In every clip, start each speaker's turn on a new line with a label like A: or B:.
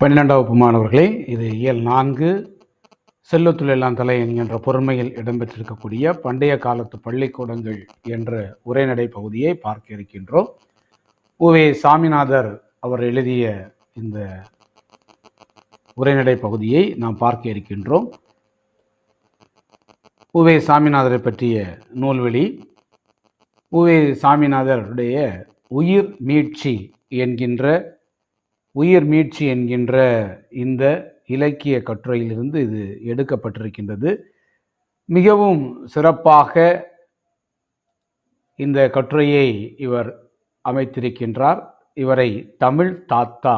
A: 12ஆம் வகுப்பு மாணவர்களே, இது இயல் 4 செல்வத்துள் எல்லாம் தலை என்கின்ற பொறுமையில் இடம்பெற்றிருக்கக்கூடிய பண்டைய காலத்து பள்ளிக்கூடங்கள் என்ற உரைநடை பகுதியை பார்க்க இருக்கின்றோம். உவே சாமிநாதர் அவர் எழுதிய இந்த உரைநடை பகுதியை நாம் பார்க்க இருக்கின்றோம். உவே சாமிநாதரை பற்றிய நூல்வெளி. உவே சாமிநாதருடைய உயிர் மீட்சி என்கின்ற இந்த இலக்கிய கட்டுரையிலிருந்து இது எடுக்கப்பட்டிருக்கின்றது. மிகவும் சிறப்பாக இந்த கட்டுரையை இவர் அமைத்திருக்கின்றார். இவரை தமிழ் தாத்தா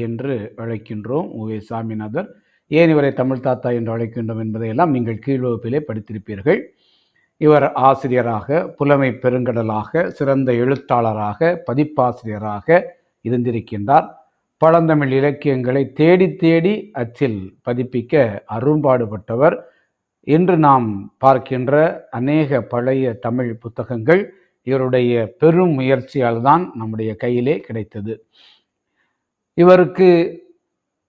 A: என்று அழைக்கின்றோம். உவே சாமிநாதர். ஏன் இவரை தமிழ் தாத்தா என்று அழைக்கின்றோம் என்பதையெல்லாம் நீங்கள் கீழ்வகுப்பிலே படித்திருப்பீர்கள். இவர் ஆசிரியராக, புலமை பெருங்கடலாக, சிறந்த எழுத்தாளராக, பதிப்பாசிரியராக இருந்திருக்கின்றார். பழந்தமிழ் இலக்கியங்களை தேடி தேடி அச்சில் பதிப்பிக்க அரும்பாடுபட்டவர். இன்று நாம் பார்க்கின்ற அநேக பழைய தமிழ் புத்தகங்கள் இவருடைய பெரும் முயற்சியால் தான் நம்முடைய கையிலே கிடைத்தது. இவருக்கு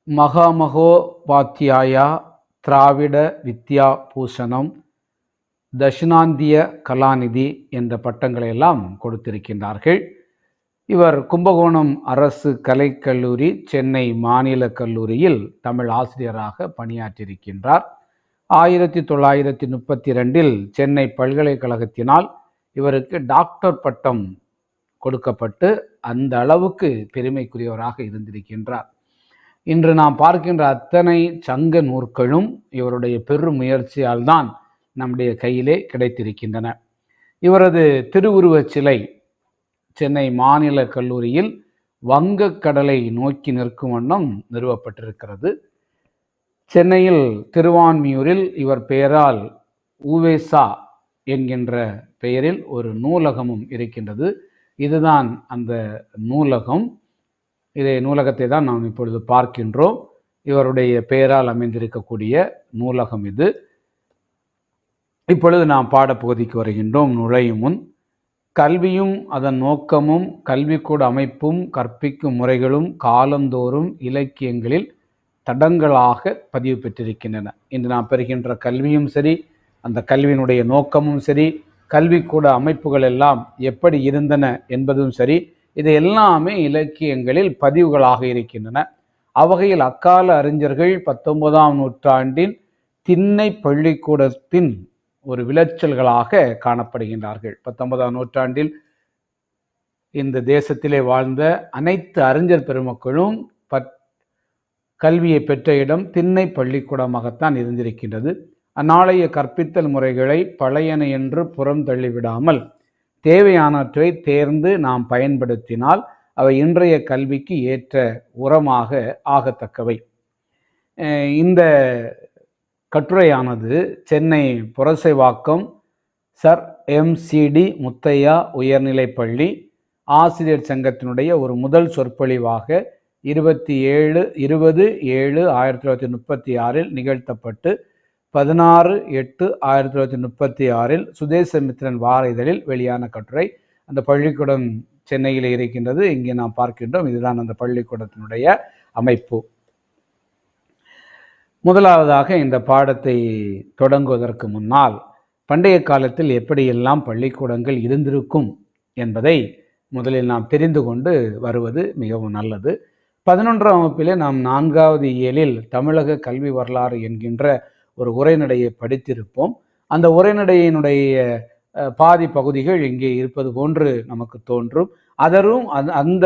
A: மகாமகோபாத்தியாயா, திராவிட வித்யா பூஷணம், தட்சிணாந்திய கலாநிதி என்ற பட்டங்களை எல்லாம் கொடுத்திருக்கின்றார்கள். இவர் கும்பகோணம் அரசு கலைக்கல்லூரி, சென்னை மாநில கல்லூரியில் தமிழ் ஆசிரியராக பணியாற்றியிருக்கின்றார். 1932 சென்னை பல்கலைக்கழகத்தினால் இவருக்கு டாக்டர் பட்டம் கொடுக்கப்பட்டு அந்த அளவுக்கு பெருமைக்குரியவராக இருந்திருக்கின்றார். இன்று நாம் பார்க்கின்ற அத்தனை சங்க நூற்களும் இவருடைய பெரும் முயற்சியால் தான் நம்முடைய கையிலே கிடைத்திருக்கின்றன. இவரது திருவுருவச் சிலை சென்னை மாநில கல்லூரியில் வங்கக்கடலை நோக்கி நிற்கும் வண்ணம் நிறுவப்பட்டிருக்கிறது. சென்னையில் திருவான்மியூரில் இவர் பெயரால் ஊவேசா என்கின்ற பெயரில் ஒரு நூலகமும் இருக்கின்றது. இதுதான் அந்த நூலகம். நூலகத்தை தான் நாம் இப்பொழுது பார்க்கின்றோம். இவருடைய பெயரால் அமைந்திருக்கக்கூடிய நூலகம் இது. இப்பொழுது நாம் பாடப்பகுதிக்கு வருகின்றோம். நுழையும் முன் கல்வியும் அதன் நோக்கமும், கல்விக்கூட அமைப்பும், கற்பிக்கும் முறைகளும் காலந்தோறும் இலக்கியங்களில் தடங்களாக பதிவு பெற்றிருக்கின்றன. இன்று நாம் பெறுகின்ற கல்வியும் சரி, அந்த கல்வியினுடைய நோக்கமும் சரி, கல்விக்கூட அமைப்புகள் எல்லாம் எப்படி இருந்தன என்பதும் சரி, இது எல்லாமே இலக்கியங்களில் பதிவுகளாக இருக்கின்றன. அவ்வகையில் அக்கால அறிஞர்கள் 19ஆம் நூற்றாண்டின் திண்ணை பள்ளிக்கூடத்தின் ஒரு விளைச்சல்களாக காணப்படுகின்றார்கள். 19ஆம் நூற்றாண்டில் இந்த தேசத்திலே வாழ்ந்த அனைத்து அறிஞர் பெருமக்களும் கல்வியை பெற்ற இடம் திண்ணை பள்ளிக்கூடமாகத்தான் இருந்திருக்கின்றது. அந்நாளைய கற்பித்தல் முறைகளை பழையன என்று புறம் தள்ளிவிடாமல் தேவையானவற்றை தேர்ந்து நாம் பயன்படுத்தினால் அவை இன்றைய கல்விக்கு ஏற்ற உரமாக ஆகத்தக்கவை. இந்த கட்டுரையானது சென்னை புரசைவாக்கம் சர் MCD முத்தையா உயர்நிலைப்பள்ளி ஆசிரியர் சங்கத்தினுடைய ஒரு முதல் சொற்பொழிவாக 20/7/1936 நிகழ்த்தப்பட்டு 16/8/1936 சுதேசமித்திரன் வார இதழில் வெளியான கட்டுரை. அந்த பள்ளிக்கூடம் சென்னையில் இருக்கின்றது. இங்கே நாம் பார்க்கின்றோம். இதுதான் அந்த பள்ளிக்கூடத்தினுடைய அமைப்பு. முதலாவதாக இந்த பாடத்தை தொடங்குவதற்கு முன்னால் பண்டைய காலத்தில் எப்படியெல்லாம் பள்ளிக்கூடங்கள் இருந்திருக்கும் என்பதை முதலில் நாம் தெரிந்து கொண்டு வருவது மிகவும் நல்லது. 11ஆம் வகுப்பிலே நாம் 4வது இயலில் தமிழக கல்வி வரலாறு என்கின்ற ஒரு உரைநடையை படித்திருப்போம். அந்த உரைநடையினுடைய பாதி பகுதிகள் இங்கே இருப்பது போன்று நமக்கு தோன்றும். அந்த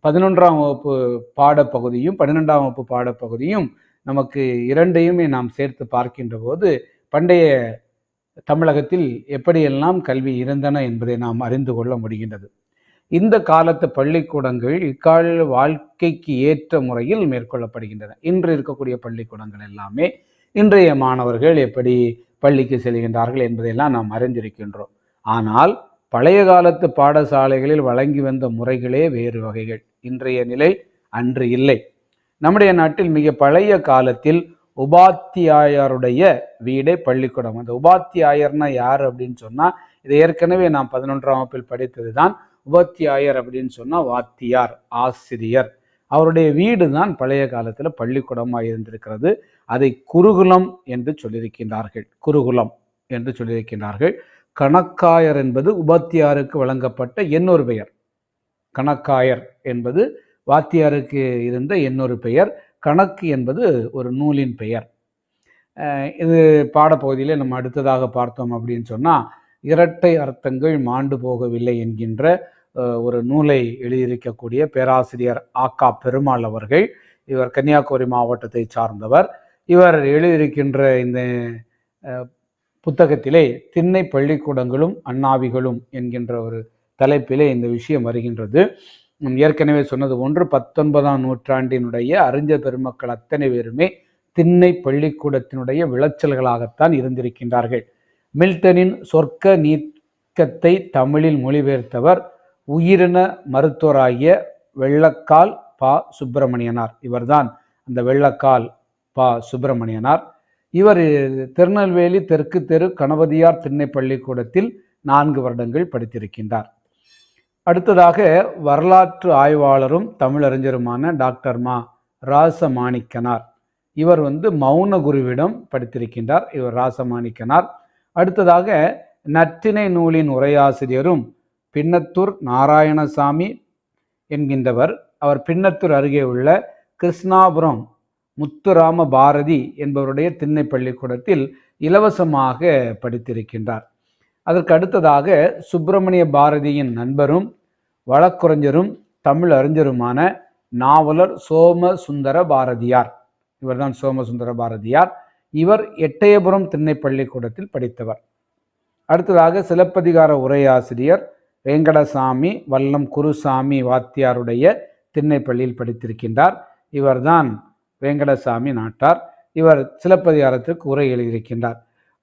A: 11ஆம் வகுப்பு பாடப்பகுதியும் 12ஆம் வகுப்பு பாடப்பகுதியும் நமக்கு இரண்டையுமே நாம் சேர்த்து பார்க்கின்ற போது பண்டைய தமிழகத்தில் எப்படியெல்லாம் கல்வி இருந்தன என்பதை நாம் அறிந்து கொள்ள முடிகின்றது. இந்த காலத்து பள்ளிக்கூடங்கள் இக்கால வாழ்க்கைக்கு ஏற்ற முறையில் மேற்கொள்ளப்படுகின்றன. இன்று இருக்கக்கூடிய பள்ளிக்கூடங்கள் எல்லாமே இன்றைய மாணவர்கள் எப்படி பள்ளிக்கு செல்கின்றார்கள் என்பதையெல்லாம் நாம் அறிந்திருக்கின்றோம். ஆனால் பழைய காலத்து பாடசாலைகளில் வழங்கி வந்த முறைகளே வேறு வகைகள். இன்றைய நிலை அன்று இல்லை. நம்முடைய நாட்டில் மிக பழைய காலத்தில் உபாத்தியாயருடைய வீடே பள்ளிக்கூடம். அந்த உபாத்தியாயர்னா யார் அப்படின்னு சொன்னால், இதை ஏற்கனவே நாம் 11ஆம் வகுப்பில் படித்தது தான். உபாத்தியாயர் அப்படின்னு சொன்னால் வாத்தியார், ஆசிரியர். அவருடைய வீடு தான் பழைய காலத்தில் பள்ளிக்கூடமாக இருந்திருக்கிறது. அதை குருகுலம் என்று சொல்லியிருக்கின்றார்கள். குருகுலம் என்று சொல்லியிருக்கின்றார்கள். கணக்காயர் என்பது உபாத்தியாருக்கு வழங்கப்பட்ட இன்னொரு பெயர். கணக்காயர் என்பது வாத்தியாருக்கு இருந்த இன்னொரு பெயர். கணக்கு என்பது ஒரு நூலின் பெயர். இது பாடப்பகுதியில் நம்ம அடுத்ததாக பார்த்தோம் அப்படின்னு சொன்னால், இரட்டை அர்த்தங்கள் மாண்டு போகவில்லை என்கின்ற ஒரு நூலை எழுதியிருக்கக்கூடிய பேராசிரியர் ஆக்கா பெருமாள் அவர்கள். இவர் கன்னியாகுமரி மாவட்டத்தை சார்ந்தவர். இவர் எழுதியிருக்கின்ற இந்த புத்தகத்திலே திண்ணை பள்ளிக்கூடங்களும் அண்ணாவிகளும் என்கின்ற ஒரு தலைப்பிலே இந்த விஷயம் வருகின்றது. ஏற்கனவே சொன்னது போன்று 19ஆம் நூற்றாண்டினுடைய அறிஞர் பெருமக்கள் அத்தனை பேருமே திண்ணை பள்ளிக்கூடத்தினுடைய விளைச்சல்களாகத்தான் இருந்திருக்கின்றார்கள். மில்டனின் சொர்க்க நீக்கத்தை தமிழில் மொழிபெயர்த்தவர் உயிரின மருத்துவராகிய வெள்ளக்கால் பா சுப்பிரமணியனார். இவர்தான் அந்த வெள்ளக்கால் பா சுப்பிரமணியனார். இவர் திருநெல்வேலி தெற்கு தெரு கணபதியார் திண்ணை பள்ளிக்கூடத்தில் 4 வருடங்கள் படித்திருக்கின்றார். அடுத்ததாக வரலாற்று ஆய்வாளரும் தமிழறிஞருமான டாக்டர் மா ராசமாணிக்கனார். இவர் மௌன குருவிடம் படித்திருக்கின்றார். இவர் ராசமாணிக்கனார். அடுத்ததாக நற்றிணை நூலின் உரையாசிரியரும் பின்னத்தூர் நாராயணசாமி என்கின்றவர். அவர் பின்னத்தூர் அருகே உள்ள கிருஷ்ணாபுரம் முத்துராம பாரதி என்பவருடைய திண்ணை பள்ளிக்கூடத்தில் இலவசமாக படித்திருக்கின்றார். அதற்கு அடுத்ததாக சுப்பிரமணிய பாரதியின் நண்பரும் வழக்குரைஞரும் தமிழ் அறிஞருமான நாவலர் சோமசுந்தர பாரதியார். இவர்தான் சோமசுந்தர பாரதியார். இவர் எட்டயபுரம் திண்ணை பள்ளிக்கூடத்தில் படித்தவர். அடுத்ததாக சிலப்பதிகார உரையாசிரியர் வெங்கடசாமி வல்லம் குருசாமி வாத்தியாருடைய திண்ணை பள்ளியில் படித்திருக்கின்றார். இவர்தான் வெங்கடசாமி நாட்டார். இவர் சிலப்பதிகாரத்திற்கு உரை எழுதியிருக்கின்றார்.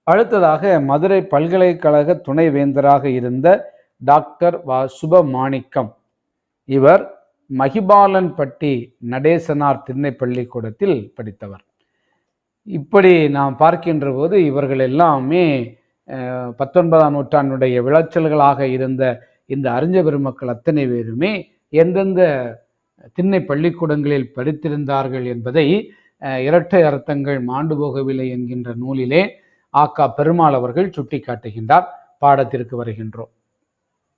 A: அடுத்ததாக மதுரை பல்கலைக்கழக துணைவேந்தராக இருந்த டாக்டர் வ சுபமாணிக்கம். இவர் மகிபாலன்பட்டி நடேசனார் திண்ணை பள்ளிக்கூடத்தில் படித்தவர். இப்படி நாம் பார்க்கின்ற போது இவர்கள் எல்லாமே 19ஆம் நூற்றாண்டுடைய விளைச்சல்களாக இருந்த இந்த அறிஞர் பெருமக்கள் அத்தனை பேருமே எந்தெந்த திண்ணை பள்ளிக்கூடங்களில் படித்திருந்தார்கள் என்பதை இரட்டை அர்த்தங்கள் மாண்டு போகவில்லை என்கின்ற நூலிலே ஆக்கா பெருமாள் அவர்கள் சுட்டி காட்டுகின்றார். பாடத்திற்கு வருகின்றோம்.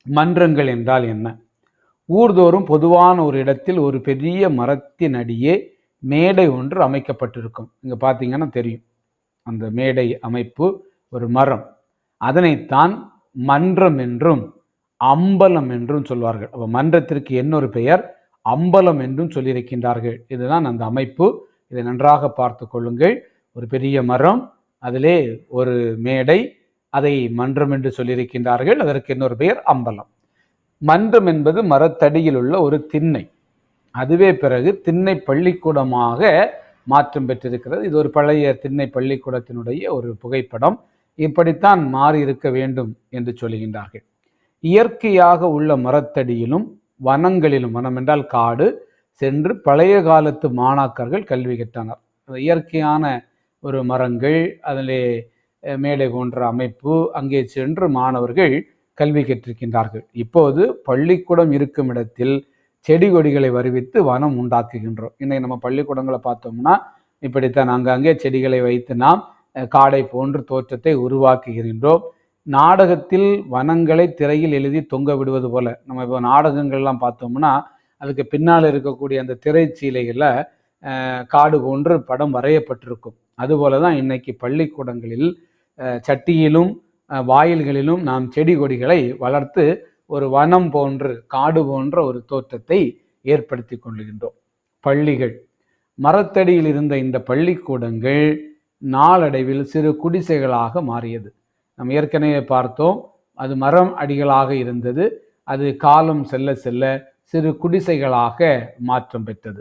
A: மன்றங்கள் என்றால் என்ன? ஊர்தோறும் பொதுவான ஒரு இடத்தில் ஒரு பெரிய மரத்தின் அடியே மேடை ஒன்று அமைக்கப்பட்டிருக்கும். இங்கே பார்த்தீங்கன்னா தெரியும், அந்த மேடை அமைப்பு ஒரு மரம். அதனைத்தான் மன்றம் என்றும் அம்பலம் என்றும் சொல்வார்கள். அப்போ மன்றத்திற்கு இன்னொரு பெயர் அம்பலம் என்றும் சொல்லியிருக்கின்றார்கள். இதுதான் அந்த அமைப்பு. இதை நன்றாக பார்த்து கொள்ளுங்கள். ஒரு பெரிய மரம், அதிலே ஒரு மேடை, அதை மன்றம் என்று சொல்லியிருக்கின்றார்கள். அதற்கு இன்னொரு பெயர் அம்பலம். மன்றம் என்பது மரத்தடியில் உள்ள ஒரு திண்ணை. அதுவே பிறகு திண்ணை பள்ளிக்கூடமாக மாற்றம் பெற்றிருக்கிறது. இது ஒரு பழைய திண்ணை பள்ளிக்கூடத்தினுடைய ஒரு புகைப்படம். இப்படித்தான் மாறி இருக்க வேண்டும் என்று சொல்லுகின்றார்கள். இயற்கையாக உள்ள மரத்தடியிலும் வனங்களிலும், வனம் என்றால் காடு, சென்று பழைய காலத்து மாணாக்கர்கள் கல்வி கற்றனர். இயற்கையான ஒரு மரங்கள், அதிலே மேடை போன்ற அமைப்பு, அங்கே சென்று மாணவர்கள் கல்வி கற்றிருக்கின்றார்கள். இப்போது பள்ளிக்கூடம் இருக்கும் இடத்தில் செடி கொடிகளை வருவித்து வனம் உண்டாக்குகின்றோம். இன்னைக்கு நம்ம பள்ளிக்கூடங்களை பார்த்தோம்னா இப்படித்தான் அங்கங்கே செடிகளை வைத்து நாம் காடை போன்ற தோற்றத்தை உருவாக்குகின்றோம். நாடகத்தில் வனங்களை திரையில் எழுதி தொங்க விடுவது போல, நம்ம இப்போ நாடகங்கள்லாம் பார்த்தோம்னா அதுக்கு பின்னால் இருக்கக்கூடிய அந்த திரைச்சீலைகளில் காடு போன்று படம் வரையப்பட்டிருக்கும். அதுபோல தான் இன்னைக்கு பள்ளிக்கூடங்களில் சட்டியிலும் வாயில்களிலும் நாம் செடி கொடிகளை வளர்த்து ஒரு வனம் போன்று, காடு போன்ற ஒரு தோற்றத்தை ஏற்படுத்தி கொள்கின்றோம். பள்ளிகள், மரத்தடியில் இருந்த இந்த பள்ளிக்கூடங்கள் நாளடைவில் சிறு குடிசைகளாக மாறியது. நாம் ஏற்கனவே பார்த்தோம், அது மரம் அடிகளாக இருந்தது. அது காலம் செல்ல செல்ல சிறு குடிசைகளாக மாற்றம் பெற்றது.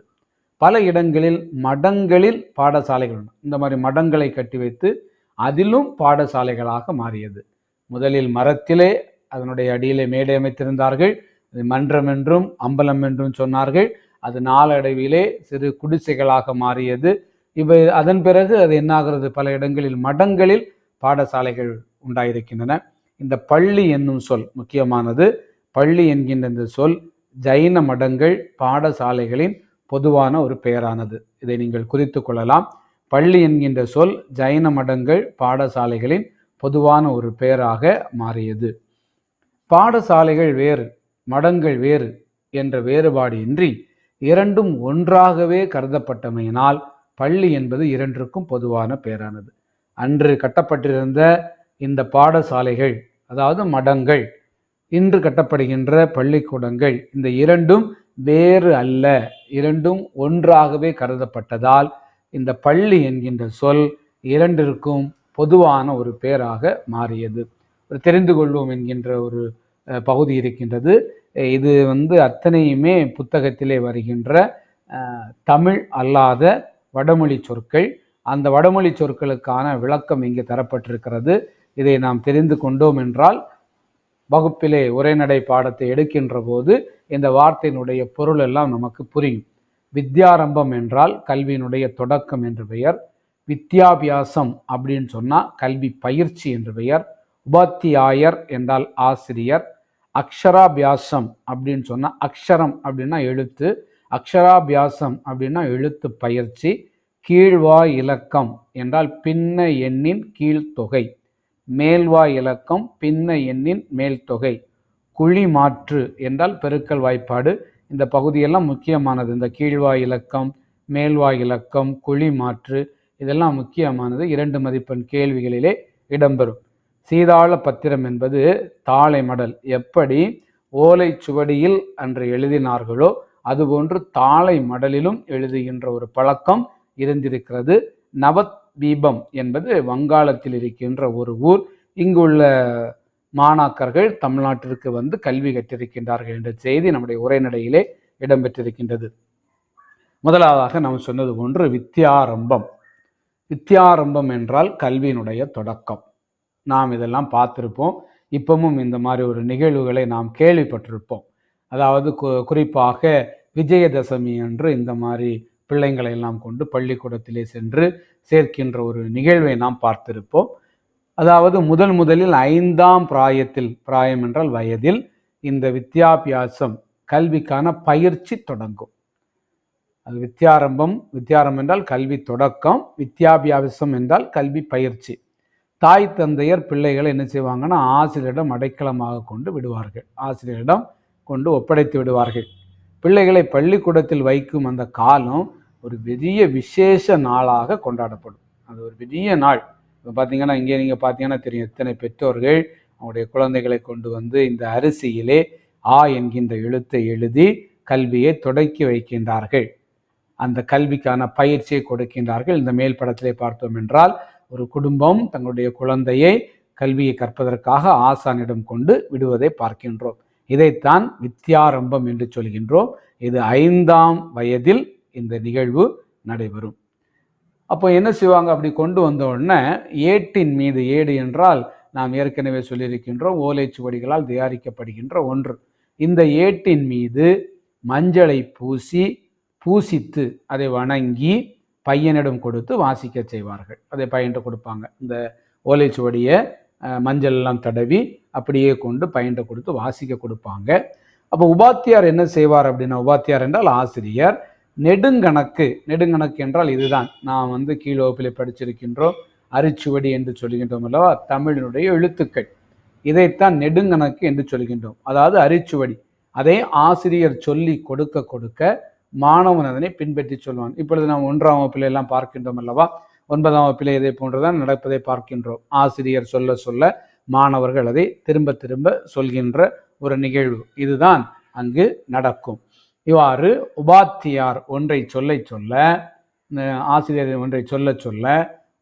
A: பல இடங்களில் மடங்களில் பாடசாலைகள், இந்த மாதிரி மடங்களை கட்டி வைத்து அதிலும் பாடசாலைகளாக மாறியது. முதலில் மரத்திலே அதனுடைய அடியிலே மேடை அமைத்திருந்தார்கள். அது மன்றம் என்றும் அம்பலம் என்றும் சொன்னார்கள். அது நாளடைவிலே சிறு குடிசைகளாக மாறியது. இவை அதன் பிறகு அது என்னாகிறது, பல இடங்களில் மடங்களில் பாடசாலைகள் உண்டாயிருக்கின்றன. இந்த பள்ளி என்னும் சொல் முக்கியமானது. பள்ளி என்கின்ற இந்த சொல் ஜைன மடங்கள் பாடசாலைகளின் பொதுவான ஒரு பெயரானது. இதை நீங்கள் குறித்து கொள்ளலாம். பள்ளி என்கின்ற சொல் ஜைன மடங்கள் பாடசாலைகளின் பொதுவான ஒரு பெயராக மாறியது. பாடசாலைகள் வேறு, மடங்கள் வேறு என்ற வேறுபாடு இன்றி இரண்டும் ஒன்றாகவே கருதப்பட்டமையினால் பள்ளி என்பது இரண்டிற்கும் பொதுவான பெயரானது. அன்று கட்டப்பட்டிருந்த இந்த பாடசாலைகள், அதாவது மடங்கள், இன்று கட்டப்படுகின்ற பள்ளிக்கூடங்கள், இந்த இரண்டும் வேறு அல்ல, இரண்டும் ஒன்றாகவே கருதப்பட்டதால் இந்த பள்ளி என்கின்ற சொல் இரண்டிற்கும் பொதுவான ஒரு பெயராக மாறியது. தெரிந்து கொள்வோம் என்கின்ற ஒரு பகுதி இருக்கின்றது. இது அத்தனையுமே புத்தகத்திலே வருகின்ற தமிழ் அல்லாத வடமொழி சொற்கள். அந்த வடமொழி சொற்களுக்கான விளக்கம் இங்கே தரப்பட்டிருக்கிறது. இதை நாம் தெரிந்து கொண்டோம் என்றால் வகுப்பிலே உரைநடை பாடத்தை எடுக்கின்ற போது இந்த வார்த்தையினுடைய பொருள் எல்லாம் நமக்கு புரியும். வித்யாரம்பம் என்றால் கல்வியினுடைய தொடக்கம் என்று பெயர். வித்யாபியாசம் அப்படின்னு சொன்னால் கல்வி பயிற்சி என்று பெயர். உபாத்தியாயர் என்றால் ஆசிரியர். அக்ஷராபியாசம் அப்படின்னு சொன்னால் அக்ஷரம் அப்படின்னா எழுத்து, அக்ஷராபியாசம் அப்படின்னா எழுத்து பயிற்சி. கீழ்வாய் இலக்கம் என்றால் பின்ன எண்ணின் கீழ்த்தொகை. மேல்வாய் இலக்கம் பின்ன எண்ணின் மேல் தொகை. குழி மாற்று என்றால் பெருக்கல் வாய்ப்பாடு. இந்த பகுதியெல்லாம் முக்கியமானது. இந்த கீழ்வாய் இலக்கம், மேல்வாய் இலக்கம், குழி மாற்று இதெல்லாம் முக்கியமானது. 2 மதிப்பெண் கேள்விகளிலே இடம்பெறும். சீதாள பத்திரம் என்பது தாளை மடல். எப்படி ஓலை சுவடியில் அன்று எழுதினார்களோ அதுபோன்று தாளை மடலிலும் எழுதுகின்ற ஒரு பழக்கம் இருந்திருக்கிறது. நவத்வீபம் என்பது வங்காளத்தில் இருக்கின்ற ஒரு ஊர். இங்குள்ள மாணாக்கர்கள் தமிழ்நாட்டிற்கு கல்வி கற்றிருக்கின்றார்கள் என்ற செய்தி நம்முடைய உரைநடையிலே இடம்பெற்றிருக்கின்றது. முதலாவதாக நாம் சொன்னது போன்று வித்யாரம்பம். வித்யாரம்பம் என்றால் கல்வியினுடைய தொடக்கம். நாம் இதெல்லாம் பார்த்திருப்போம். இப்பவும் இந்த மாதிரி ஒரு நிகழ்வுகளை நாம் கேள்விப்பட்டிருப்போம். அதாவது குறிப்பாக விஜயதசமி அன்று இந்த மாதிரி பிள்ளைங்களை எல்லாம் கொண்டு பள்ளிக்கூடத்திலே சென்று சேர்க்கின்ற ஒரு நிகழ்வை நாம் பார்த்திருப்போம். அதாவது முதலில் 5ஆம் பிராயத்தில், பிராயம் என்றால் வயதில், இந்த வித்யாபியாசம் கல்விக்கான பயிற்சி தொடங்கும். அது வித்யாரம்பம் என்றால் கல்வி தொடக்கம், வித்யாபியாசம் என்றால் கல்வி பயிற்சி. தாய் தந்தையர் பிள்ளைகளை என்ன செய்வாங்கன்னா ஆசிரியரிடம் அடைக்கலமாக கொண்டு விடுவார்கள், ஆசிரியரிடம் கொண்டு ஒப்படைத்து விடுவார்கள். பிள்ளைகளை பள்ளிக்கூடத்தில் வைக்கும் அந்த காலம் ஒரு பெரிய விசேஷ நாளாக கொண்டாடப்படும். அது ஒரு பெரிய நாள். இப்போ பார்த்தீங்கன்னா இங்கே நீங்கள் பார்த்தீங்கன்னா தெரியும், எத்தனை பெற்றோர்கள் அவங்களுடைய குழந்தைகளை கொண்டு இந்த அரிசியிலே ஆ என்கின்ற எழுத்தை எழுதி கல்வியை தொடக்கி வைக்கின்றார்கள். அந்த கல்விக்கான பயிற்சியை கொடுக்கின்றார்கள். இந்த மேல் படத்திலே பார்த்தோம் என்றால் ஒரு குடும்பம் தங்களுடைய குழந்தையை கல்வியை கற்பதற்காக ஆசானிடம் கொண்டு விடுவதை பார்க்கின்றோம். இதைத்தான் வித்யாரம்பம் என்று சொல்கின்றோம். இது 5ஆம் வயதில் இந்த நிகழ்வு நடைபெறும். அப்போ என்ன செய்வாங்க, அப்படி கொண்டு வந்த உடனே ஏட்டின் மீது, ஏடு என்றால் நாம் ஏற்கனவே சொல்லியிருக்கின்றோம் ஓலைச்சுவடிகளால் தயாரிக்கப்படுகின்ற ஒன்று. இந்த ஏட்டின் மீது மஞ்சளை பூசித்து அதை வணங்கி பையனிடம் கொடுத்து வாசிக்க செய்வார்கள். அதை பையன்கிட்ட கொடுப்பாங்க. இந்த ஓலைச்சுவடியை மஞ்சள் எல்லாம் தடவி அப்படியே கொண்டு பையன்கிட்ட கொடுத்து வாசிக்க கொடுப்பாங்க. அப்போ உபாத்தியார் என்ன செய்வார் அப்படின்னா, உபாத்தியார் என்றால் ஆசிரியர். நெடுங்கணக்கு என்றால் இதுதான் நாம் கீழ் வகுப்பிலே படிச்சிருக்கின்றோம், அரிச்சுவடி என்று சொல்கின்றோம் அல்லவா, தமிழினுடைய எழுத்துக்கள். இதைத்தான் நெடுங்கணக்கு என்று சொல்கின்றோம். அதாவது அரிச்சுவடி. அதை ஆசிரியர் சொல்லி கொடுக்க மாணவன் அதனை பின்பற்றி சொல்வான். இப்பொழுது நாம் 1ஆம் வகுப்பிலே எல்லாம் பார்க்கின்றோம் அல்லவா, 9ஆம் வகுப்பிலே இதை போன்றுதான் நடப்பதை பார்க்கின்றோம். ஆசிரியர் சொல்ல மாணவர்கள் அதை திரும்ப சொல்கின்ற ஒரு நிகழ்வு. இதுதான் அங்கு நடக்கும். இவ்வாறு உபாத்தியார் ஒன்றை சொல்ல ஆசிரியர் ஒன்றை சொல்ல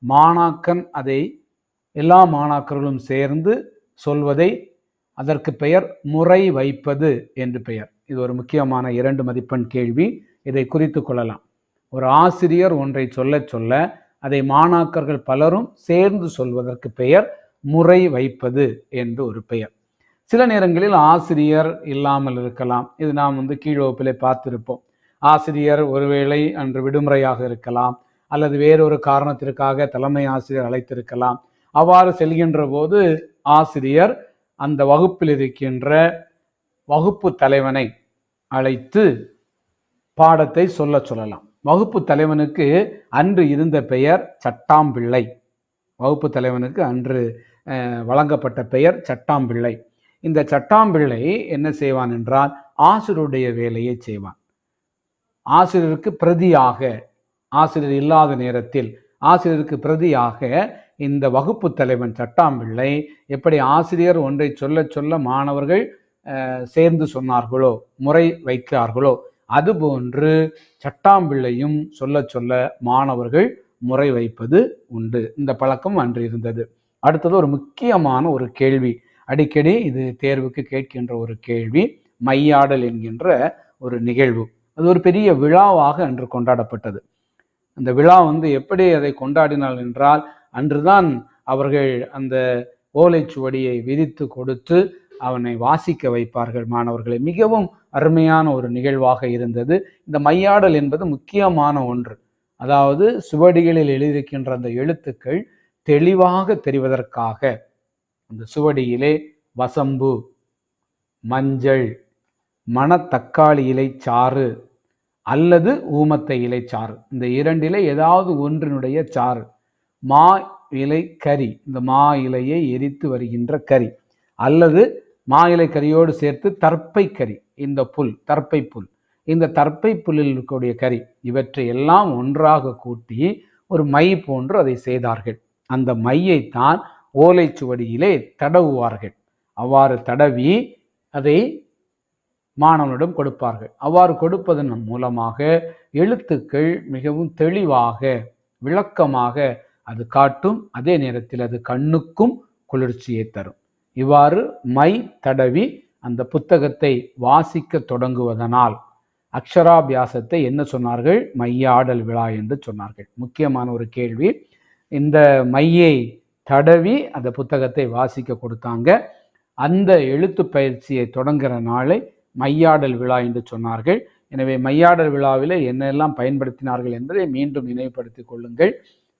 A: மாணாக்கன் அதை எல்லா மாணாக்கர்களும் சேர்ந்து சொல்வதை அதற்கு பெயர் முறை வைப்பது என்று பெயர். இது ஒரு முக்கியமான 2 மதிப்பெண் கேள்வி. இதை குறித்து கொள்ளலாம். ஒரு ஆசிரியர் ஒன்றை சொல்ல அதை மாணாக்கர்கள் பலரும் சேர்ந்து சொல்வதற்கு பெயர் முறை வைப்பது என்று ஒரு பெயர். சில நேரங்களில் ஆசிரியர் இல்லாமல் இருக்கலாம். இது நாம் கீழ் வகுப்பிலே பார்த்திருப்போம். ஆசிரியர் ஒருவேளை அன்று விடுமுறையாக இருக்கலாம், அல்லது வேறொரு காரணத்திற்காக தலைமை ஆசிரியர் அழைத்திருக்கலாம். அவ்வாறு செல்கின்ற போது ஆசிரியர் அந்த வகுப்பில் இருக்கின்ற வகுப்பு தலைவனை அழைத்து பாடத்தை சொல்லலாம். வகுப்பு தலைவனுக்கு அன்று இருந்த பெயர் சட்டாம்பிள்ளை. வகுப்பு தலைவனுக்கு அன்று வழங்கப்பட்ட பெயர் சட்டாம்பிள்ளை. இந்த சட்டாம்பிள்ளை என்ன செய்வான் என்றால் ஆசிரியருடைய வேலையை செய்வான். ஆசிரியருக்கு பிரதியாக, ஆசிரியர் இல்லாத நேரத்தில் ஆசிரியருக்கு பிரதியாக இந்த வகுப்பு தலைவன் சட்டாம்பிள்ளை எப்படி ஆசிரியர் ஒன்றை சொல்ல மாணவர்கள் சேர்ந்து சொன்னார்களோ, முறை வைக்கிறார்களோ, அதுபோன்று சட்டாம்பிள்ளையும் சொல்ல மாணவர்கள் முறை வைப்பது உண்டு. இந்த பழக்கம் அன்று இருந்தது. அடுத்தது ஒரு முக்கியமான ஒரு கேள்வி, அடிக்கடி இது தேர்வுக்கு கேட்கின்ற ஒரு கேள்வி, மையாடல் என்கின்ற ஒரு நிகழ்வு. அது ஒரு பெரிய விழாவாக அன்று கொண்டாடப்பட்டது. அந்த விழா எப்படி அதை கொண்டாடினாள் என்றால், அன்றுதான் அவர்கள் அந்த ஓலைச்சுவடியை விரித்து கொடுத்து அவனை வாசிக்க வைப்பார்கள் மாணவர்களை. மிகவும் அருமையான ஒரு நிகழ்வாக இருந்தது. இந்த மையாடல் என்பது முக்கியமான ஒன்று. அதாவது சுவடிகளில் எழுதியிருக்கின்ற அந்த எழுத்துக்கள் தெளிவாக தெரிவதற்காக அந்த சுவடியிலே வசம்பு, மஞ்சள், மணத்தக்காளி இலை சாறு அல்லது ஊமத்தை இலை சாறு, இந்த இரண்டிலே ஏதாவது ஒன்றினுடைய சாறு, மா இலை கறி, இந்த மா இலையை எரித்து வருகின்ற கறி, அல்லது மா இலை கறியோடு சேர்த்து தர்ப்பை கறி, இந்த புல் தர்ப்பை புல், இந்த தர்ப்பை புல்லில் இருக்கக்கூடிய கறி, இவற்றை எல்லாம் ஒன்றாக கூட்டி ஒரு மை போன்று அதை செய்தார்கள். அந்த மையைத்தான் ஓலைச்சுவடியிலே தடவுவார்கள். அவ்வாறு தடவி அதை மாணவனிடம் கொடுப்பார்கள். அவ்வாறு கொடுப்பதன் மூலமாக எழுத்துக்கள் மிகவும் தெளிவாக விளக்கமாக அது காட்டும். அதே நேரத்தில் அது கண்ணுக்கும் குளிர்ச்சியை தரும். இவ்வாறு மை தடவி அந்த புத்தகத்தை வாசிக்க தொடங்குவதனால் அக்ஷராபியாசத்தை என்ன சொன்னார்கள்? மையாடல் விழா என்று சொன்னார்கள். முக்கியமான ஒரு கேள்வி. இந்த மையை தடவி அந்த புத்தகத்தை வாசிக்க கொடுத்தாங்க. அந்த எழுத்து பயிற்சியை தொடங்குகிற நாளை மையாடல் விழா என்று சொன்னார்கள். எனவே மையாடல் விழாவில் என்னெல்லாம் பயன்படுத்தினார்கள் என்பதை மீண்டும் நினைவுபடுத்திக் கொள்ளுங்கள்.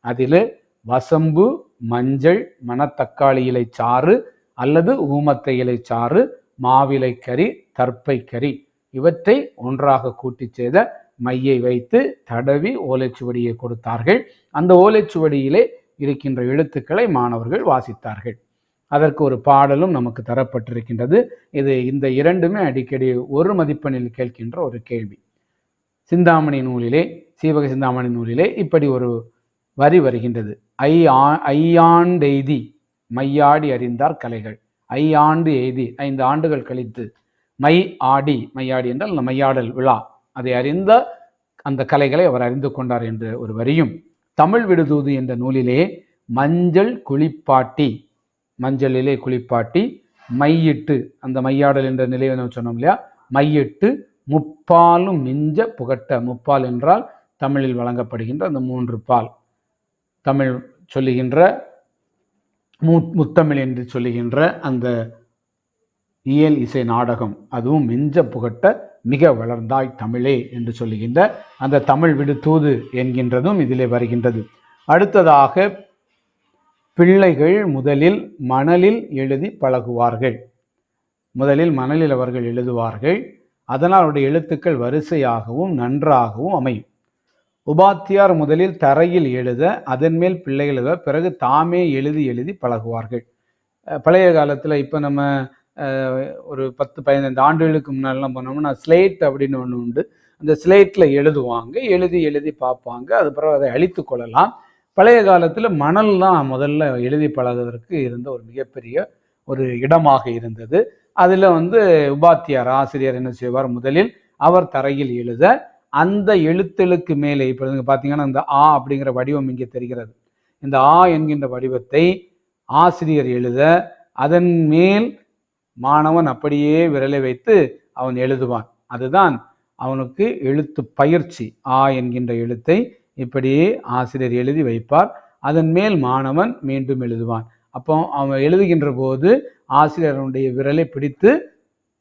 A: அதில் வசம்பு, மஞ்சள், மணத்தக்காளி இலை சாறு அல்லது ஊமத்தை இலை சாறு, மாவிலை கறி, தர்ப்பை கறி, இவற்றை ஒன்றாக கூட்டி செய்த மையை வைத்து தடவி ஓலைச்சுவடியை கொடுத்தார்கள். அந்த ஓலைச்சுவடியிலே இருக்கின்ற எழுத்துக்களை மாணவர்கள் வாசித்தார்கள். அதற்கு ஒரு பாடலும் நமக்கு தரப்பட்டிருக்கின்றது. இந்த இரண்டுமே அடிக்கடி ஒரு மதிப்பெண்ணில் கேட்கின்ற ஒரு கேள்வி. சிந்தாமணி நூலிலே, சீவக சிந்தாமணி நூலிலே இப்படி ஒரு வரி வருகின்றது. ஐயாண்டெய்தி மையாடி அறிந்தார் கலைகள். ஐயாண்டு எய்தி, 5 ஆண்டுகள் கழித்து, மை ஆடி, மையாடி என்றால் அந்த மையாடல் விழா, அதை அறிந்த அந்த கலைகளை அவர் அறிந்து கொண்டார் என்ற ஒரு வரியும், தமிழ் விடுதூது என்ற நூலிலே மஞ்சள் குளிப்பாட்டி, மஞ்சளிலே குளிப்பாட்டி, மையிட்டு, அந்த மையாடல் என்ற நிலையை நம்ம சொன்னோம் இல்லையா, மையிட்டு முப்பாலும் மிஞ்ச புகட்ட. முப்பால் என்றால் தமிழில் வழங்கப்படுகின்ற அந்த 3 பால், தமிழ் சொல்லுகின்ற முத்தமிழ் என்று சொல்லுகின்ற அந்த இயல் இசை நாடகம், அதுவும் மிஞ்ச புகட்ட மிக வளர்ந்தாய் தமிழே என்று சொல்லுகின்ற அந்த தமிழ் விடுதூது என்கின்றதும் இதிலே வருகின்றது. அடுத்ததாக பிள்ளைகள் முதலில் மணலில் எழுதி பழகுவார்கள். முதலில் மணலில் அவர்கள் எழுதுவார்கள். அதனால் அவருடைய எழுத்துக்கள் வரிசையாகவும் நன்றாகவும் அமையும். உபாத்தியார் முதலில் தரையில் எழுத, அதன் மேல் பிள்ளைகள் எழுத, பிறகு தாமே எழுதி பழகுவார்கள். பழைய காலத்தில் இப்போ நம்ம ஒரு 10-15 ஆண்டுகளுக்கு முன்னாடிலாம் போனோம்னா ஸ்லேட் அப்படின்னு ஒன்று உண்டு. அந்த ஸ்லேட்டில் எழுதுவாங்க, எழுதி பார்ப்பாங்க, அது பிறகு அதை அழித்து கொள்ளலாம். பழைய காலத்தில் மணல் தான் முதல்ல எழுதி பழகுவதற்கு இருந்த ஒரு மிகப்பெரிய ஒரு இடமாக இருந்தது. அதில் உபாத்தியார் ஆசிரியர் என்ன செய்வார்? முதலில் அவர் தரையில் எழுத, அந்த எழுத்தலுக்கு மேலே இப்போ பார்த்தீங்கன்னா இந்த ஆ அப்படிங்கிற வடிவம் இங்கே தெரிகிறது. இந்த ஆ என்கின்ற வடிவத்தை ஆசிரியர் எழுத, அதன் மேல் மாணவன் அப்படியே விரலை வைத்து அவன் எழுதுவான். அதுதான் அவனுக்கு எழுத்து பயிற்சி. ஆ என்கின்ற எழுத்தை இப்படியே ஆசிரியர் எழுதி வைப்பார், அதன் மேல் மாணவன் மீண்டும் எழுதுவான். அப்போ அவன் எழுதுகின்ற போது ஆசிரியருடைய விரலை பிடித்து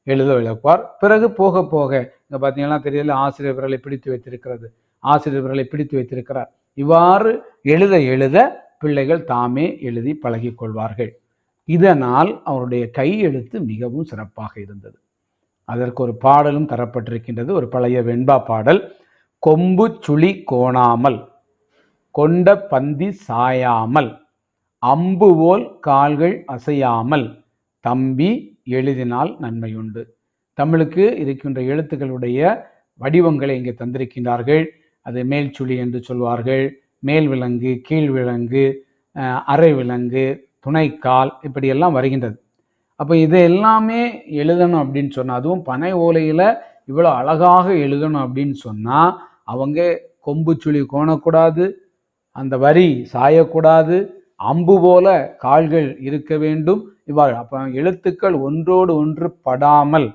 A: எழுத வைப்பார். பிறகு போக போக இங்கே பார்த்தீங்கன்னா தெரியல, ஆசிரியர் விரலை பிடித்து வைத்திருக்கிறது, ஆசிரியர் விரலை பிடித்து வைத்திருக்கிறார். இவ்வாறு எழுத பிள்ளைகள் தாமே எழுதி பழகி கொள்வார்கள். இதனால் அவருடைய கையெழுத்து மிகவும் சிறப்பாக இருந்தது. அதற்கு ஒரு பாடலும் தரப்பட்டிருக்கின்றது, ஒரு பழைய வெண்பா பாடல். கொம்பு சுழி கோணாமல், கொண்ட பந்தி சாயாமல், அம்புவோல் கால்கள் அசையாமல், தம்பி எழுதினால் நன்மையுண்டு. தமிழுக்கு இருக்கின்ற எழுத்துக்களுடைய வடிவங்களை இங்கே தந்திருக்கின்றார்கள். அது மேல் சுழி என்று சொல்வார்கள், மேல் விலங்கு, கீழ் விலங்கு, அரை விலங்கு, துணைக்கால், இப்படியெல்லாம் வருகின்றது. அப்போ இதை எல்லாமே எழுதணும் அப்படின்னு சொன்னால், அதுவும் பனை ஓலையில் இவ்வளோ அழகாக எழுதணும் அப்படின்னு சொன்னால், அவங்க கொம்பு சுழி கோணக்கூடாது, அந்த வரி சாயக்கூடாது, அம்பு போல கால்கள் இருக்க வேண்டும். இவ்வாறு அப்போ எழுத்துக்கள் ஒன்றோடு ஒன்று படாமல்,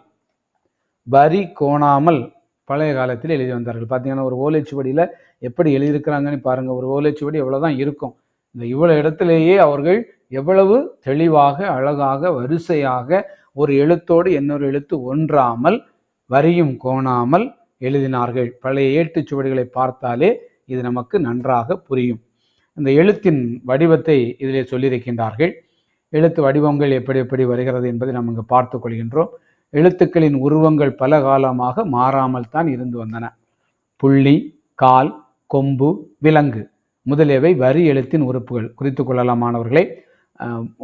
A: வரி கோணாமல் பழைய காலத்தில் எழுதி வந்தார்கள். பார்த்தீங்கன்னா ஒரு ஓலைச்சுவடியில் எப்படி எழுதியிருக்கிறாங்கன்னு பாருங்கள். ஒரு ஓலைச்சுவடி எவ்வளோதான் இருக்கும். இந்த இவ்வளோ இடத்திலேயே அவர்கள் எவ்வளவு தெளிவாக, அழகாக, வரிசையாக ஒரு எழுத்தோடு இன்னொரு எழுத்து ஒன்றாமல், வரியும் கோணாமல் எழுதினார்கள். பழைய ஏட்டுச்சுவடிகளை பார்த்தாலே இது நமக்கு நன்றாக புரியும். இந்த எழுத்தின் வடிவத்தை இதிலே சொல்லியிருக்கின்றார்கள். எழுத்து வடிவங்கள் எப்படி எப்படி வருகிறது என்பதை நாம் இங்கு பார்த்து கொள்கின்றோம். எழுத்துக்களின் உருவங்கள் பல காலமாக மாறாமல் தான் இருந்து வந்தன. புள்ளி, கால், கொம்பு, விலங்கு முதலியவை வரி எழுத்தின் உறுப்புகள். குறித்து கொள்ளலாம் மாணவர்களே.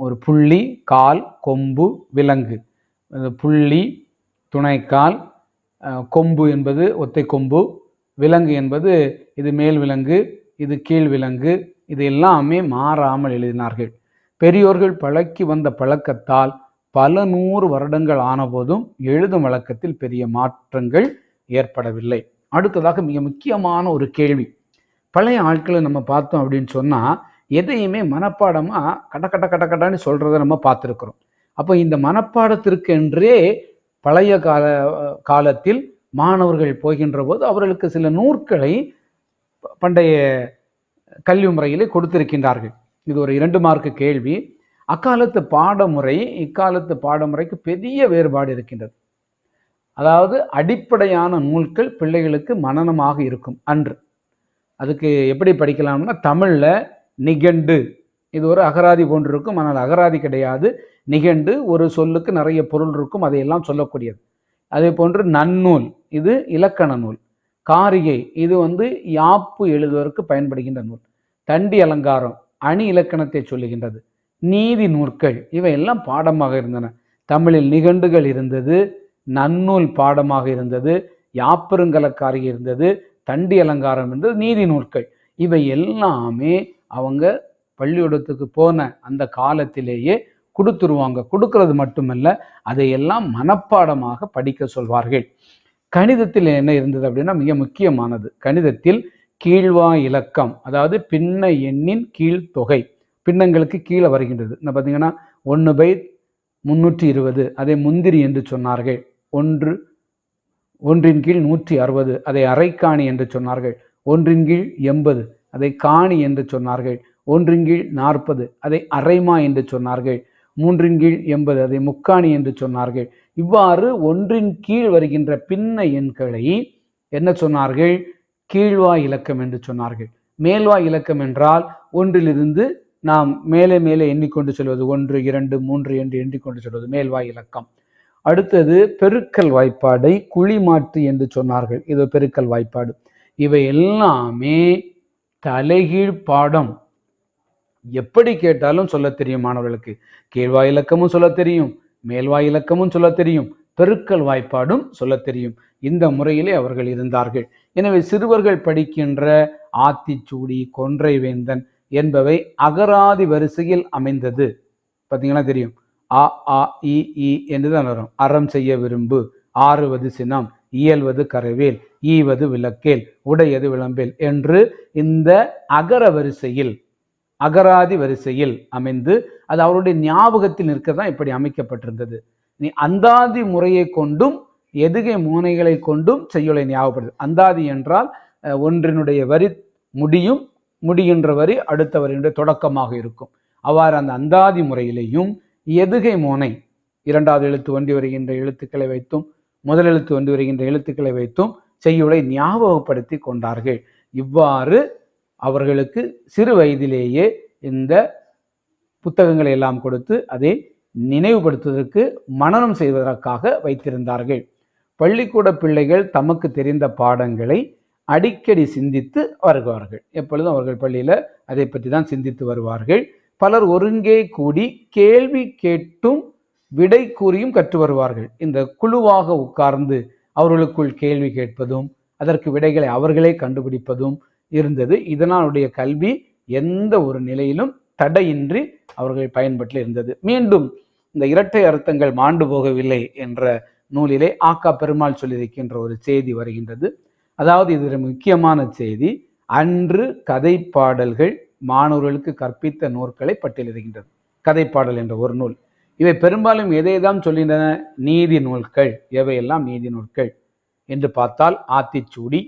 A: ஒரு புள்ளி, கால், கொம்பு, விலங்கு. புள்ளி, துணைக்கால், கொம்பு என்பது ஒத்தை கொம்பு, விலங்கு என்பது இது மேல் விலங்கு, இது கீழ் விலங்கு. இது எல்லாமே மாறாமல் எழுதினார்கள். பெரியோர்கள் பழக்கி வந்த பழக்கத்தால் பல 100 வருடங்கள் ஆனபோதும் எழுதும் வழக்கத்தில் பெரிய மாற்றங்கள் ஏற்படவில்லை. அடுத்ததாக மிக முக்கியமான ஒரு கேள்வி. பழைய ஆட்களை நம்ம பார்த்தோம் அப்படின்னு சொன்னால், எதையுமே மனப்பாடமாக கட்டன்னு சொல்கிறத நம்ம பார்த்துருக்குறோம். அப்போ இந்த மனப்பாடத்திற்கு என்றே பழைய காலத்தில் மாணவர்கள் போகின்ற போது அவர்களுக்கு சில நூற்களை பண்டைய கல்வி முறையிலே கொடுத்திருக்கின்றார்கள். இது ஒரு 2 மார்க்கு கேள்வி. அக்காலத்து பாடமுறை இக்காலத்து பாடமுறைக்கு பெரிய வேறுபாடு இருக்கின்றது. அதாவது அடிப்படையான நூல்கள் பிள்ளைகளுக்கு மனனமாக இருக்கும் அன்று. அதுக்கு எப்படி படிக்கலாம்னா, தமிழில் நிகண்டு, இது ஒரு அகராதி போன்று இருக்கும். ஆனால் அகராதி கிடையாது, நிகண்டு. ஒரு சொல்லுக்கு நிறைய பொருள் இருக்கும், அதையெல்லாம் சொல்லக்கூடியது. அதே போன்று நன்னூல், இது இலக்கண நூல். காரிகை, இது யாப்பு எழுதுவதற்கு பயன்படுகின்ற நூல். தண்டி அலங்காரம் அணி இலக்கணத்தை சொல்லுகின்றது. நீதி நூல்கள் இவையெல்லாம் பாடமாக இருந்தன. தமிழில் நிகண்டுகள் இருந்தது, நன்னூல் பாடமாக இருந்தது, யாப்பெருங்கலக்காரிகை இருந்தது, தண்டி அலங்காரம் இருந்தது, நீதி நூல்கள். இவை எல்லாமே அவங்க பள்ளிக்கூடத்துக்கு போன அந்த காலத்திலேயே கொடுத்துருவாங்க. கொடுக்கறது மட்டுமல்ல, அதையெல்லாம் மனப்பாடமாக படிக்க சொல்வார்கள். கணிதத்தில் என்ன இருந்தது அப்படின்னா, மிக முக்கியமானது. கணிதத்தில் கீழ்வாய் இலக்கம், அதாவது பின்ன எண்ணின் கீழ் தொகை, பின்னங்களுக்கு கீழே வருகின்றது. என்ன பார்த்தீங்கன்னா 1/320, அதை முந்திரி என்று சொன்னார்கள். ஒன்றின் கீழ் 160, அதை அரைக்காணி என்று சொன்னார்கள். 1/80, அதை காணி என்று சொன்னார்கள். 1/40, அதை அரைமா என்று சொன்னார்கள். 3/80, அதை முக்காணி என்று சொன்னார்கள். இவ்வாறு 1ன் கீழ் வருகின்ற பின்ன எண்களை என்ன சொன்னார்கள்? கீழ்வாய் இலக்கம் என்று சொன்னார்கள். மேல்வாய் இலக்கம் என்றால் ஒன்றிலிருந்து நாம் மேலே மேலே எண்ணிக்கொண்டு செல்வது, 1, 2, 3 என்று எண்ணிக்கொண்டு செல்வது மேல்வாய் இலக்கம். அடுத்தது பெருக்கல் வாய்ப்பாடை குழிமாற்று என்று சொன்னார்கள். இது பெருக்கல் வாய்ப்பாடு. இவை எல்லாமே தலைகீழ் பாடம். எப்படி கேட்டாலும் சொல்ல தெரியும் மாணவர்களுக்கு. கீழ்வாய் இலக்கமும் சொல்ல தெரியும், மேல்வாய் இலக்கமும் சொல்ல தெரியும், பெருக்கல் வாய்ப்பாடும் சொல்ல தெரியும். இந்த முறையிலே அவர்கள் இருந்தார்கள். எனவே சிறுவர்கள் படிக்கின்ற ஆத்திச்சூடி, கொன்றை வேந்தன் என்பவை அகராதி வரிசையில் அமைந்தது. பார்த்தீங்கன்னா தெரியும். அ ஆ இ ஈ என்றுதான் வரும். அறம் செய்ய விரும்பு, ஆறுவது சினம், இயல்வது கரவேல், ஈவது விளக்கேல், உடையது விளம்பேல் என்று இந்த அகர வரிசையில், அகராதி வரிசையில் அமைந்து அது அவருடைய ஞாபகத்தில் நிற்கதான் இப்படி அமைக்கப்பட்டிருந்தது. நீ அந்தாதி முறையை கொண்டும் எதுகை மோனைகளை கொண்டும் செய்யுளை ஞாபகப்படுது. அந்தாதி என்றால் ஒன்றினுடைய வரி முடிகின்ற வரி அடுத்த வரியினுடைய தொடக்கமாக இருக்கும். அவ்வாறு அந்த அந்தாதி முறையிலேயும் எதுகை மோனை, 2வது எழுத்து ஒன்றி வருகின்ற எழுத்துக்களை வைத்தும் முதல் எழுத்து ஒன்றி வருகின்ற எழுத்துக்களை வைத்தும் செய்யுளை ஞாபகப்படுத்தி கொண்டார்கள். இவ்வாறு அவர்களுக்கு சிறு வயதிலேயே இந்த புத்தகங்களை எல்லாம் கொடுத்து அதை நினைவுபடுத்துவதற்கு, மனனம் செய்வதற்காக வைத்திருந்தார்கள். பள்ளிக்கூட பிள்ளைகள் தமக்கு தெரிந்த பாடங்களை அடிக்கடி சிந்தித்து வருவார்கள். எப்பொழுதும் அவர்கள் பள்ளியில் அதை பற்றி தான் சிந்தித்து வருவார்கள். பலர் ஒருங்கே கூடி கேள்வி கேட்டும் விடை கூறியும் கற்று வருவார்கள். இந்த குழுவாக உட்கார்ந்து அவர்களுக்குள் கேள்வி கேட்பதும் அதற்கு விடைகளை அவர்களே கண்டுபிடிப்பதும் இருந்தது. இதனாலுடைய கல்வி எந்த ஒரு நிலையிலும் தடையின்றி அவர்கள் பயன்பட்டில் இருந்தது. மீண்டும் இந்த இரட்டை அர்த்தங்கள் மாண்டு போகவில்லை என்ற நூலிலே ஆக்கா பெருமாள் சொல்லியிருக்கின்ற ஒரு செய்தி வருகின்றது. அதாவது இது முக்கியமான செய்தி. அன்று கதை பாடல்கள் மாணவர்களுக்கு கற்பித்த நூல்களை பட்டியலிடுகின்றது. கதைப்பாடல் என்ற ஒரு நூல். இவை பெரும்பாலும் எதைதான் சொல்கின்றன? நீதி நூல்கள். எவையெல்லாம் நீதி நூல்கள் என்று பார்த்தால் ஆத்திச்சூடி,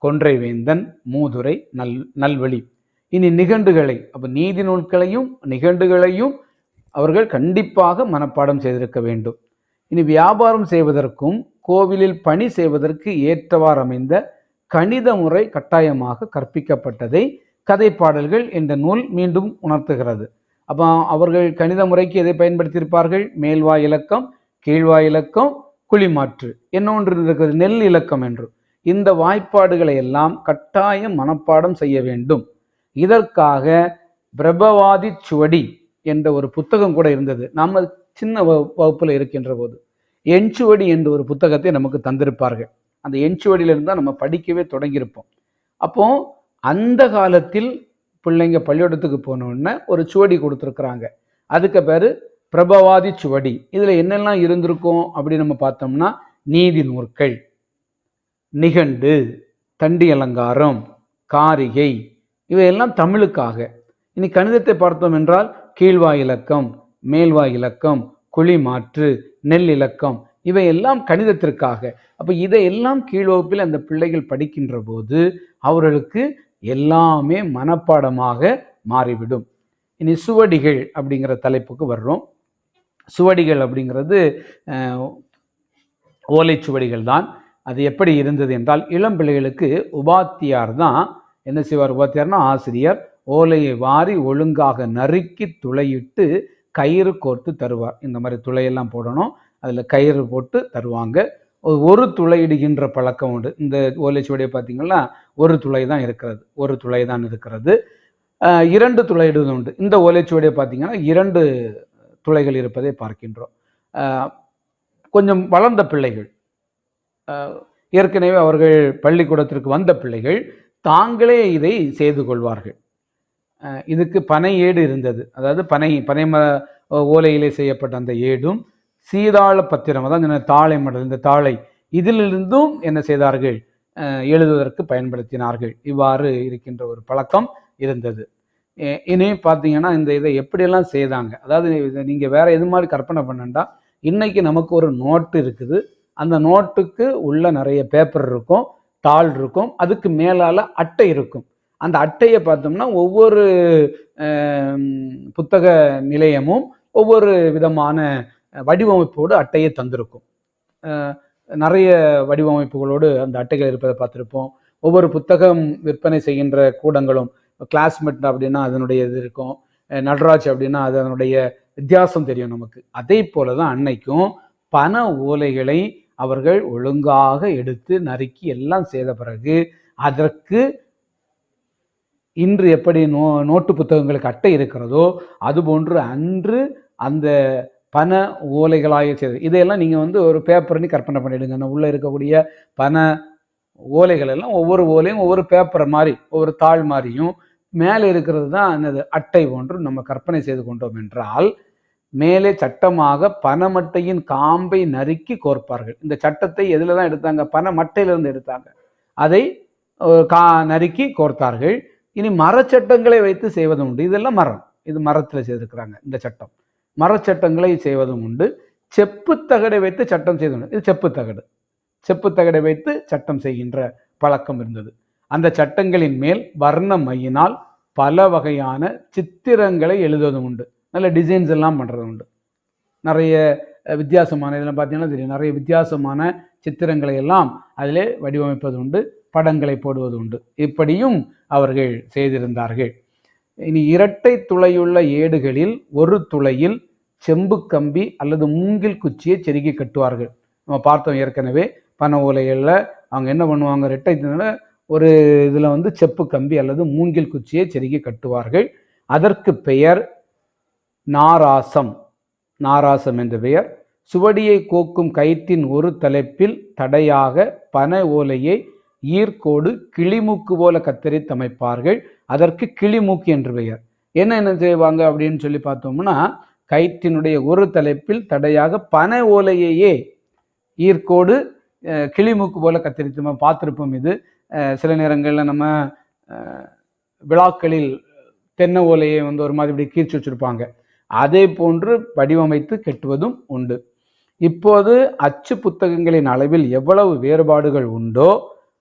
A: கொன்றைவேந்தன், மூதுரை, நல்வழி. இனி நிகண்டுகளை, அப்போ நீதி நூல்களையும் நிகண்டுகளையும் அவர்கள் கண்டிப்பாக மனப்பாடம் செய்திருக்க வேண்டும். இனி வியாபாரம் செய்வதற்கும் கோவிலில் பணி செய்வதற்கு ஏற்றவாறு அமைந்த கணித முறை கட்டாயமாக கற்பிக்கப்பட்டதை கதைப்பாடல்கள் என்ற நூல் மீண்டும் உணர்த்துகிறது. அப்போ அவர்கள் கணித முறைக்கு எதை பயன்படுத்தியிருப்பார்கள்? மேல்வாய் இலக்கம், கீழ்வாய் இலக்கம், குழிமாற்று, இன்னொன்று இருக்கிறது நெல் இலக்கம் என்று. இந்த வாய்ப்பாடுகளை எல்லாம் கட்டாயம் மனப்பாடம் செய்ய வேண்டும். இதற்காக பிரபவாதி சுவடி என்ற ஒரு புத்தகம் கூட இருந்தது. நம்ம சின்ன வகுப்பில் இருக்கின்ற போது எண்சுவடி என்ற ஒரு புத்தகத்தை நமக்கு தந்திருப்பார்கள். அந்த எண்சுவடியிலிருந்து தான் நம்ம படிக்கவே தொடங்கியிருப்போம். அப்போ அந்த காலத்தில் பிள்ளைங்க பள்ளிக்கூடத்துக்கு போனோடனே ஒரு சுவடி கொடுத்துருக்குறாங்க. அதுக்கு பேர் பிரபவாதி சுவடி. இதில் என்னெல்லாம் இருந்திருக்கும் அப்படின்னு நம்ம பார்த்தோம்னா, நீதி நூற்கள், நிகண்டு, தண்டி அலங்காரம், காரிகை, இவையெல்லாம் தமிழுக்காக. இனி கணிதத்தை பார்த்தோம் என்றால் கீழ்வாய் இலக்கம், மேல்வாய் இலக்கம், குழி மாற்று, நெல் இலக்கம், இவையெல்லாம் கணிதத்திற்காக. அப்போ இதையெல்லாம் கீழ்வகுப்பில் அந்த பிள்ளைகள் படிக்கின்ற போது அவர்களுக்கு எல்லாமே மனப்பாடமாக மாறிவிடும். இனி சுவடிகள் அப்படிங்கிற தலைப்புக்கு வர்றோம். சுவடிகள் அப்படிங்கிறது ஓலைச்சுவடிகள் தான். அது எப்படி இருந்தது என்றால், இளம் பிள்ளைகளுக்கு உபாத்தியார் தான் என்ன செய்வார்? உபாத்தியார்னா ஆசிரியர் ஓலையை வாரி ஒழுங்காக நறுக்கி துளையிட்டு கயிறு கோர்த்து தருவார். இந்த மாதிரி துளையெல்லாம் போடணும், அதில் கயிறு போட்டு தருவாங்க. ஒரு துளையிடுகின்ற பழக்கம் உண்டு. இந்த ஓலைச்சுவடியை பார்த்தீங்கன்னா ஒரு துளை தான் இருக்கிறது, ஒரு துளை தான் இருக்கிறது. 2 துளையிடுவது உண்டு. இந்த ஓலைச்சுவடியை பார்த்தீங்கன்னா 2 துளைகள் இருப்பதை பார்க்கின்றோம். கொஞ்சம் வளர்ந்த பிள்ளைகள், ஏற்கனவே அவர்கள் பள்ளிக்கூடத்திற்கு வந்த பிள்ளைகள் தாங்களே இதை செய்து கொள்வார்கள். இதுக்கு பனை ஏடு இருந்தது. அதாவது பனை ஓலையிலே செய்யப்பட்ட அந்த ஏடும் சீதாள பத்திரம், அதான் தாளை மடல், இந்த தாளை, இதிலிருந்தும் என்ன செய்தார்கள்? எழுதுவதற்கு பயன்படுத்தினார்கள். இவ்வாறு இருக்கின்ற ஒரு பழக்கம் இருந்தது. இனி பார்த்தீங்கன்னா இந்த இதை எப்படியெல்லாம் செய்தாங்க, அதாவது நீங்கள் வேற எது மாதிரி கற்பனை பண்ணண்டா, இன்னைக்கு நமக்கு ஒரு நோட்டு இருக்குது. அந்த நோட்டுக்கு உள்ள நிறைய பேப்பர் இருக்கும், தாள் இருக்கும், அதுக்கு மேலால் அட்டை இருக்கும். அந்த அட்டையை பார்த்தோம்னா ஒவ்வொரு புத்தக நிலையமும் ஒவ்வொரு விதமான வடிவமைப்போடு அட்டையை தந்திருக்கும். நிறைய வடிவமைப்புகளோடு அந்த அட்டைகள் இருப்பதை பார்த்துருப்போம். ஒவ்வொரு புத்தகம் விற்பனை செய்கின்ற கூடங்களும், கிளாஸ்மேட் அப்படின்னா அதனுடைய இது இருக்கும், நடராஜ் அப்படின்னா அது அதனுடைய வித்தியாசம் தெரியும் நமக்கு. அதே போல தான் அன்னைக்கும் பண ஓலைகளை அவர்கள் ஒழுங்காக எடுத்து நறுக்கி எல்லாம் செய்த பிறகு அதற்கு இன்று எப்படி நோட்டு புத்தகங்களுக்கு அட்டை இருக்கிறதோ அதுபோன்று அன்று அந்த பண ஓலைகளாக செய்தது. இதையெல்லாம் நீங்கள் ஒரு பேப்பர்னு கற்பனை பண்ணிவிடுங்க. உள்ளே இருக்கக்கூடிய பண ஓலைகள் எல்லாம் ஒவ்வொரு ஓலையும் ஒவ்வொரு பேப்பர் மாதிரி, ஒவ்வொரு தாள் மாதிரியும், மேலே இருக்கிறது தான் என்னது? அட்டை போன்று நம்ம கற்பனை செய்து கொண்டோம் என்றால், மேலே சட்டமாக பணமட்டையின் காம்பை நறுக்கி கோர்ப்பார்கள். இந்த சட்டத்தை எதில் தான் எடுத்தாங்க? பண மட்டையிலிருந்து எடுத்தாங்க. அதை நறுக்கி கோர்த்தார்கள். இனி மரச்சட்டங்களை வைத்து செய்வதும் உண்டு. இதெல்லாம் மரம், இது மரத்தில் செய்திருக்கிறாங்க. இந்த சட்டம் மரச்சட்டங்களை செய்வதும் உண்டு. செப்பு தகடை வைத்து சட்டம் செய்வது, இது செப்பு தகடை வைத்து சட்டம் செய்கின்ற பழக்கம் இருந்தது. அந்த சட்டங்களின் மேல் வர்ண மையினால் பல வகையான சித்திரங்களை எழுதுவதும் உண்டு. நல்ல டிசைன்ஸ் எல்லாம் பண்ணுறது உண்டு. நிறைய வித்தியாசமான இதெல்லாம் பார்த்தீங்கன்னா தெரியும், நிறைய வித்தியாசமான சித்திரங்களை எல்லாம் அதிலே வடிவமைப்பது உண்டு, படங்களை போடுவது உண்டு. இப்படியும் அவர்கள் செய்திருந்தார்கள். இனி இரட்டை துளையுள்ள ஏடுகளில் ஒரு துளையில் செம்பு கம்பி அல்லது மூங்கில் குச்சியை செருகி கட்டுவார்கள். நம்ம பார்த்தோம் ஏற்கனவே. பண ஓலைகளில் அவங்க என்ன பண்ணுவாங்க? இரட்டை துளையில் ஒரு இதில் வந்து செப்பு கம்பி அல்லது மூங்கில் குச்சியை செருகி கட்டுவார்கள். அதற்கு பெயர் நாராசம். நாராசம் என்ற பெயர். சுவடியை கோக்கும் கயிற்றின் ஒரு தலைப்பில் தடையாக பனை ஓலையை ஈர்க்கோடு கிளிமூக்கு போல கத்தரித்து அமைப்பார்கள். அதற்கு கிளிமூக்கு என்று பெயர். என்ன செய்வாங்க அப்படின்னு சொல்லி பார்த்தோம்னா, கயிற்றினுடைய ஒரு தலைப்பில் தடையாக பனை ஓலையையே ஈர்க்கோடு கிளிமூக்கு போல கத்தரித்து நம்ம பார்த்துருப்போம். இது சில நேரங்களில் நம்ம விழாக்களில் தென்னை ஓலையை வந்து ஒரு மாதிரி இப்படி கீழ்ச்சி வச்சிருப்பாங்க. அதே போன்று வடிவமைத்து கெட்டுவதும் உண்டு. இப்போது அச்சு புத்தகங்களின் அளவில் எவ்வளவு வேறுபாடுகள் உண்டோ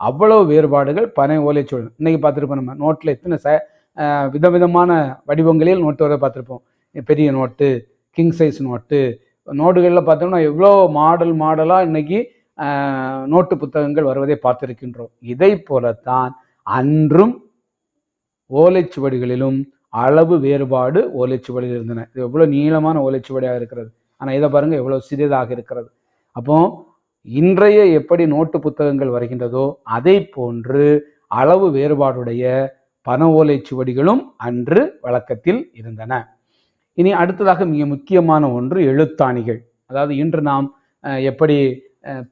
A: அவ்வளவு வேறுபாடுகள் பனை ஓலைச்சுவடி. இன்னைக்கு பார்த்துருப்போம், நம்ம நோட்டில் எத்தனை விதவிதமான வடிவங்களில் நோட்டு வர பார்த்துருப்போம். பெரிய நோட்டு, கிங் சைஸ் நோட்டு, நோட்டுகளில் பார்த்தோம்னா எவ்வளோ மாடலாக இன்னைக்கு நோட்டு புத்தகங்கள் வருவதை பார்த்திருக்கின்றோம். இதை போலத்தான் அன்றும் ஓலைச்சுவடிகளிலும் அளவு வேறுபாடு ஓலைச்சுவடிகள் இருந்தன. இது எவ்வளோ நீளமான ஓலைச்சுவடியாக இருக்கிறது, ஆனால் இதை பாருங்க எவ்வளோ சிறிதாக இருக்கிறது. அப்போ இன்றைய எப்படி நோட்டு புத்தகங்கள் வருகின்றதோ அதை போன்று அளவு வேறுபாடுடைய பனை ஓலைச்சுவடிகளும் அன்று வழக்கத்தில் இருந்தன. இனி அடுத்ததாக மிக முக்கியமான ஒன்று எழுத்தாணிகள். அதாவது இன்று நாம் எப்படி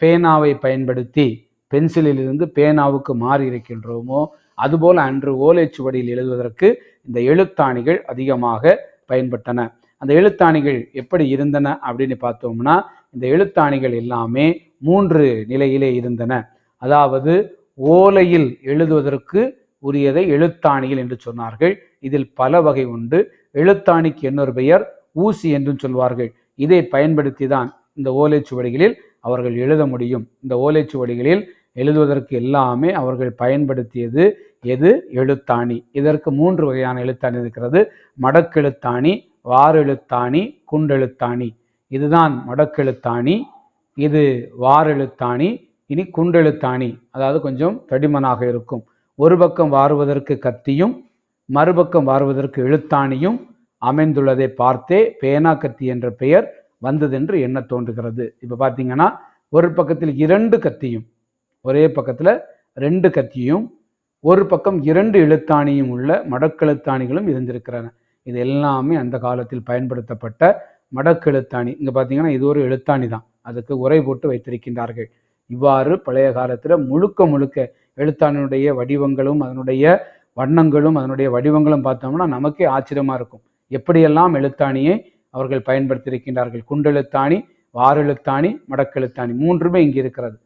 A: பேனாவை பயன்படுத்தி பென்சிலில் இருந்து பேனாவுக்கு மாறி இருக்கின்றோமோ அதுபோல் அன்று ஓலைச்சுவடியில் எழுதுவதற்கு இந்த எழுத்தாணிகள் அதிகமாக பயன்பட்டன. அந்த எழுத்தாணிகள் எப்படி இருந்தன அப்படின்னு பார்த்தோம்னா, இந்த எழுத்தாணிகள் எல்லாமே 3 நிலையிலே இருந்தன. அதாவது ஓலையில் எழுதுவதற்கு உரியதை எழுத்தாணிகள் என்று சொன்னார்கள். இதில் பல வகை உண்டு. எழுத்தாணிக்கு இன்னொரு பெயர் ஊசி என்றும் சொல்வார்கள். இதை பயன்படுத்தி தான் இந்த ஓலைச்சுவடிகளில் அவர்கள் எழுத முடியும். இந்த ஓலைச்சுவடிகளில் எழுதுவதற்கு எல்லாமே அவர்கள் பயன்படுத்தியது எது? எழுத்தாணி. இதற்கு 3 வகையான எழுத்தாணி இருக்கிறது. மடக்கெழுத்தாணி, வாரெழுத்தாணி, குண்டெழுத்தாணி. இதுதான் மடக்கெழுத்தாணி, இது வாரெழுத்தாணி. இனி குண்டெழுத்தாணி, அதாவது கொஞ்சம் தடிமனாக இருக்கும். ஒரு பக்கம் வாருவதற்கு கத்தியும் மறுபக்கம் வாருவதற்கு எழுத்தாணியும் அமைந்துள்ளதை பார்த்தே பேனா கத்தி என்ற பெயர் வந்ததென்று எண்ண தோன்றுகிறது. இப்போ பார்த்தீங்கன்னா ஒரு பக்கத்தில் 2 கத்தியும், ஒரே பக்கத்தில் 2 கத்தியும், ஒரு பக்கம் 2 எழுத்தாணியும் உள்ள மடக்கெழுத்தாணிகளும் இருந்திருக்கிறன. இது எல்லாமே அந்த காலத்தில் பயன்படுத்தப்பட்ட மடக்கெழுத்தாணி. இங்கே பார்த்தீங்கன்னா இது ஒரு எழுத்தாணி தான், அதுக்கு உரை போட்டு வைத்திருக்கின்றார்கள். இவ்வாறு பழைய காலத்தில் முழுக்க எழுத்தாணியுடைய வடிவங்களும் அதனுடைய வண்ணங்களும் அதனுடைய வடிவங்களும் பார்த்தோம்னா நமக்கே ஆச்சரியமாக இருக்கும். எப்படியெல்லாம் எழுத்தாணியை அவர்கள் பயன்படுத்தியிருக்கின்றார்கள். குண்டெழுத்தாணி, வாரெழுத்தாணி, மடக்கெழுத்தாணி 3மே இங்கே இருக்கிறது.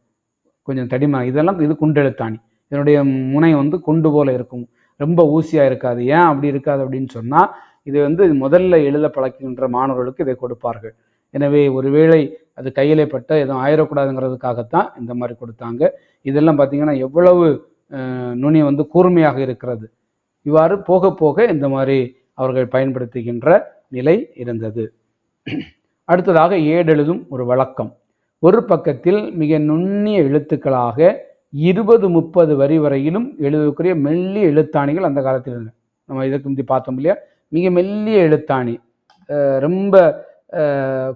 A: கொஞ்சம் தடிமன். இதெல்லாம் இது குண்டெழுத்தாணி. இதனுடைய முனை வந்து குண்டு போல இருக்கும், ரொம்ப ஊசியாக இருக்காது. ஏன் அப்படி இருக்காது அப்படின்னு சொன்னால், இது வந்து முதல்ல எழுத பழக்குகின்ற மாணவர்களுக்கு இதை கொடுப்பார்கள். எனவே ஒருவேளை அது கையிலே பட்ட எதுவும் ஆயிடக்கூடாதுங்கிறதுக்காகத்தான் இந்த மாதிரி கொடுத்தாங்க. இதெல்லாம் பார்த்திங்கன்னா எவ்வளவு நுனி வந்து கூர்மையாக இருக்கிறது. இவ்வாறு போக போக இந்த மாதிரி அவர்கள் பயன்படுத்துகின்ற நிலை இருந்தது. அடுத்ததாக ஏடெழுதும் ஒரு வழக்கம். ஒரு பக்கத்தில் மிக நுண்ணிய எழுத்துக்களாக 20-30 வரி வரையிலும் எழுதக்கூடிய மெல்லிய எழுத்தாணிகள் அந்த காலத்தில் இருந்தன. நம்ம இதற்கு முந்தி பார்த்தோம் இல்லையா, மிக மெல்லிய எழுத்தாணி, ரொம்ப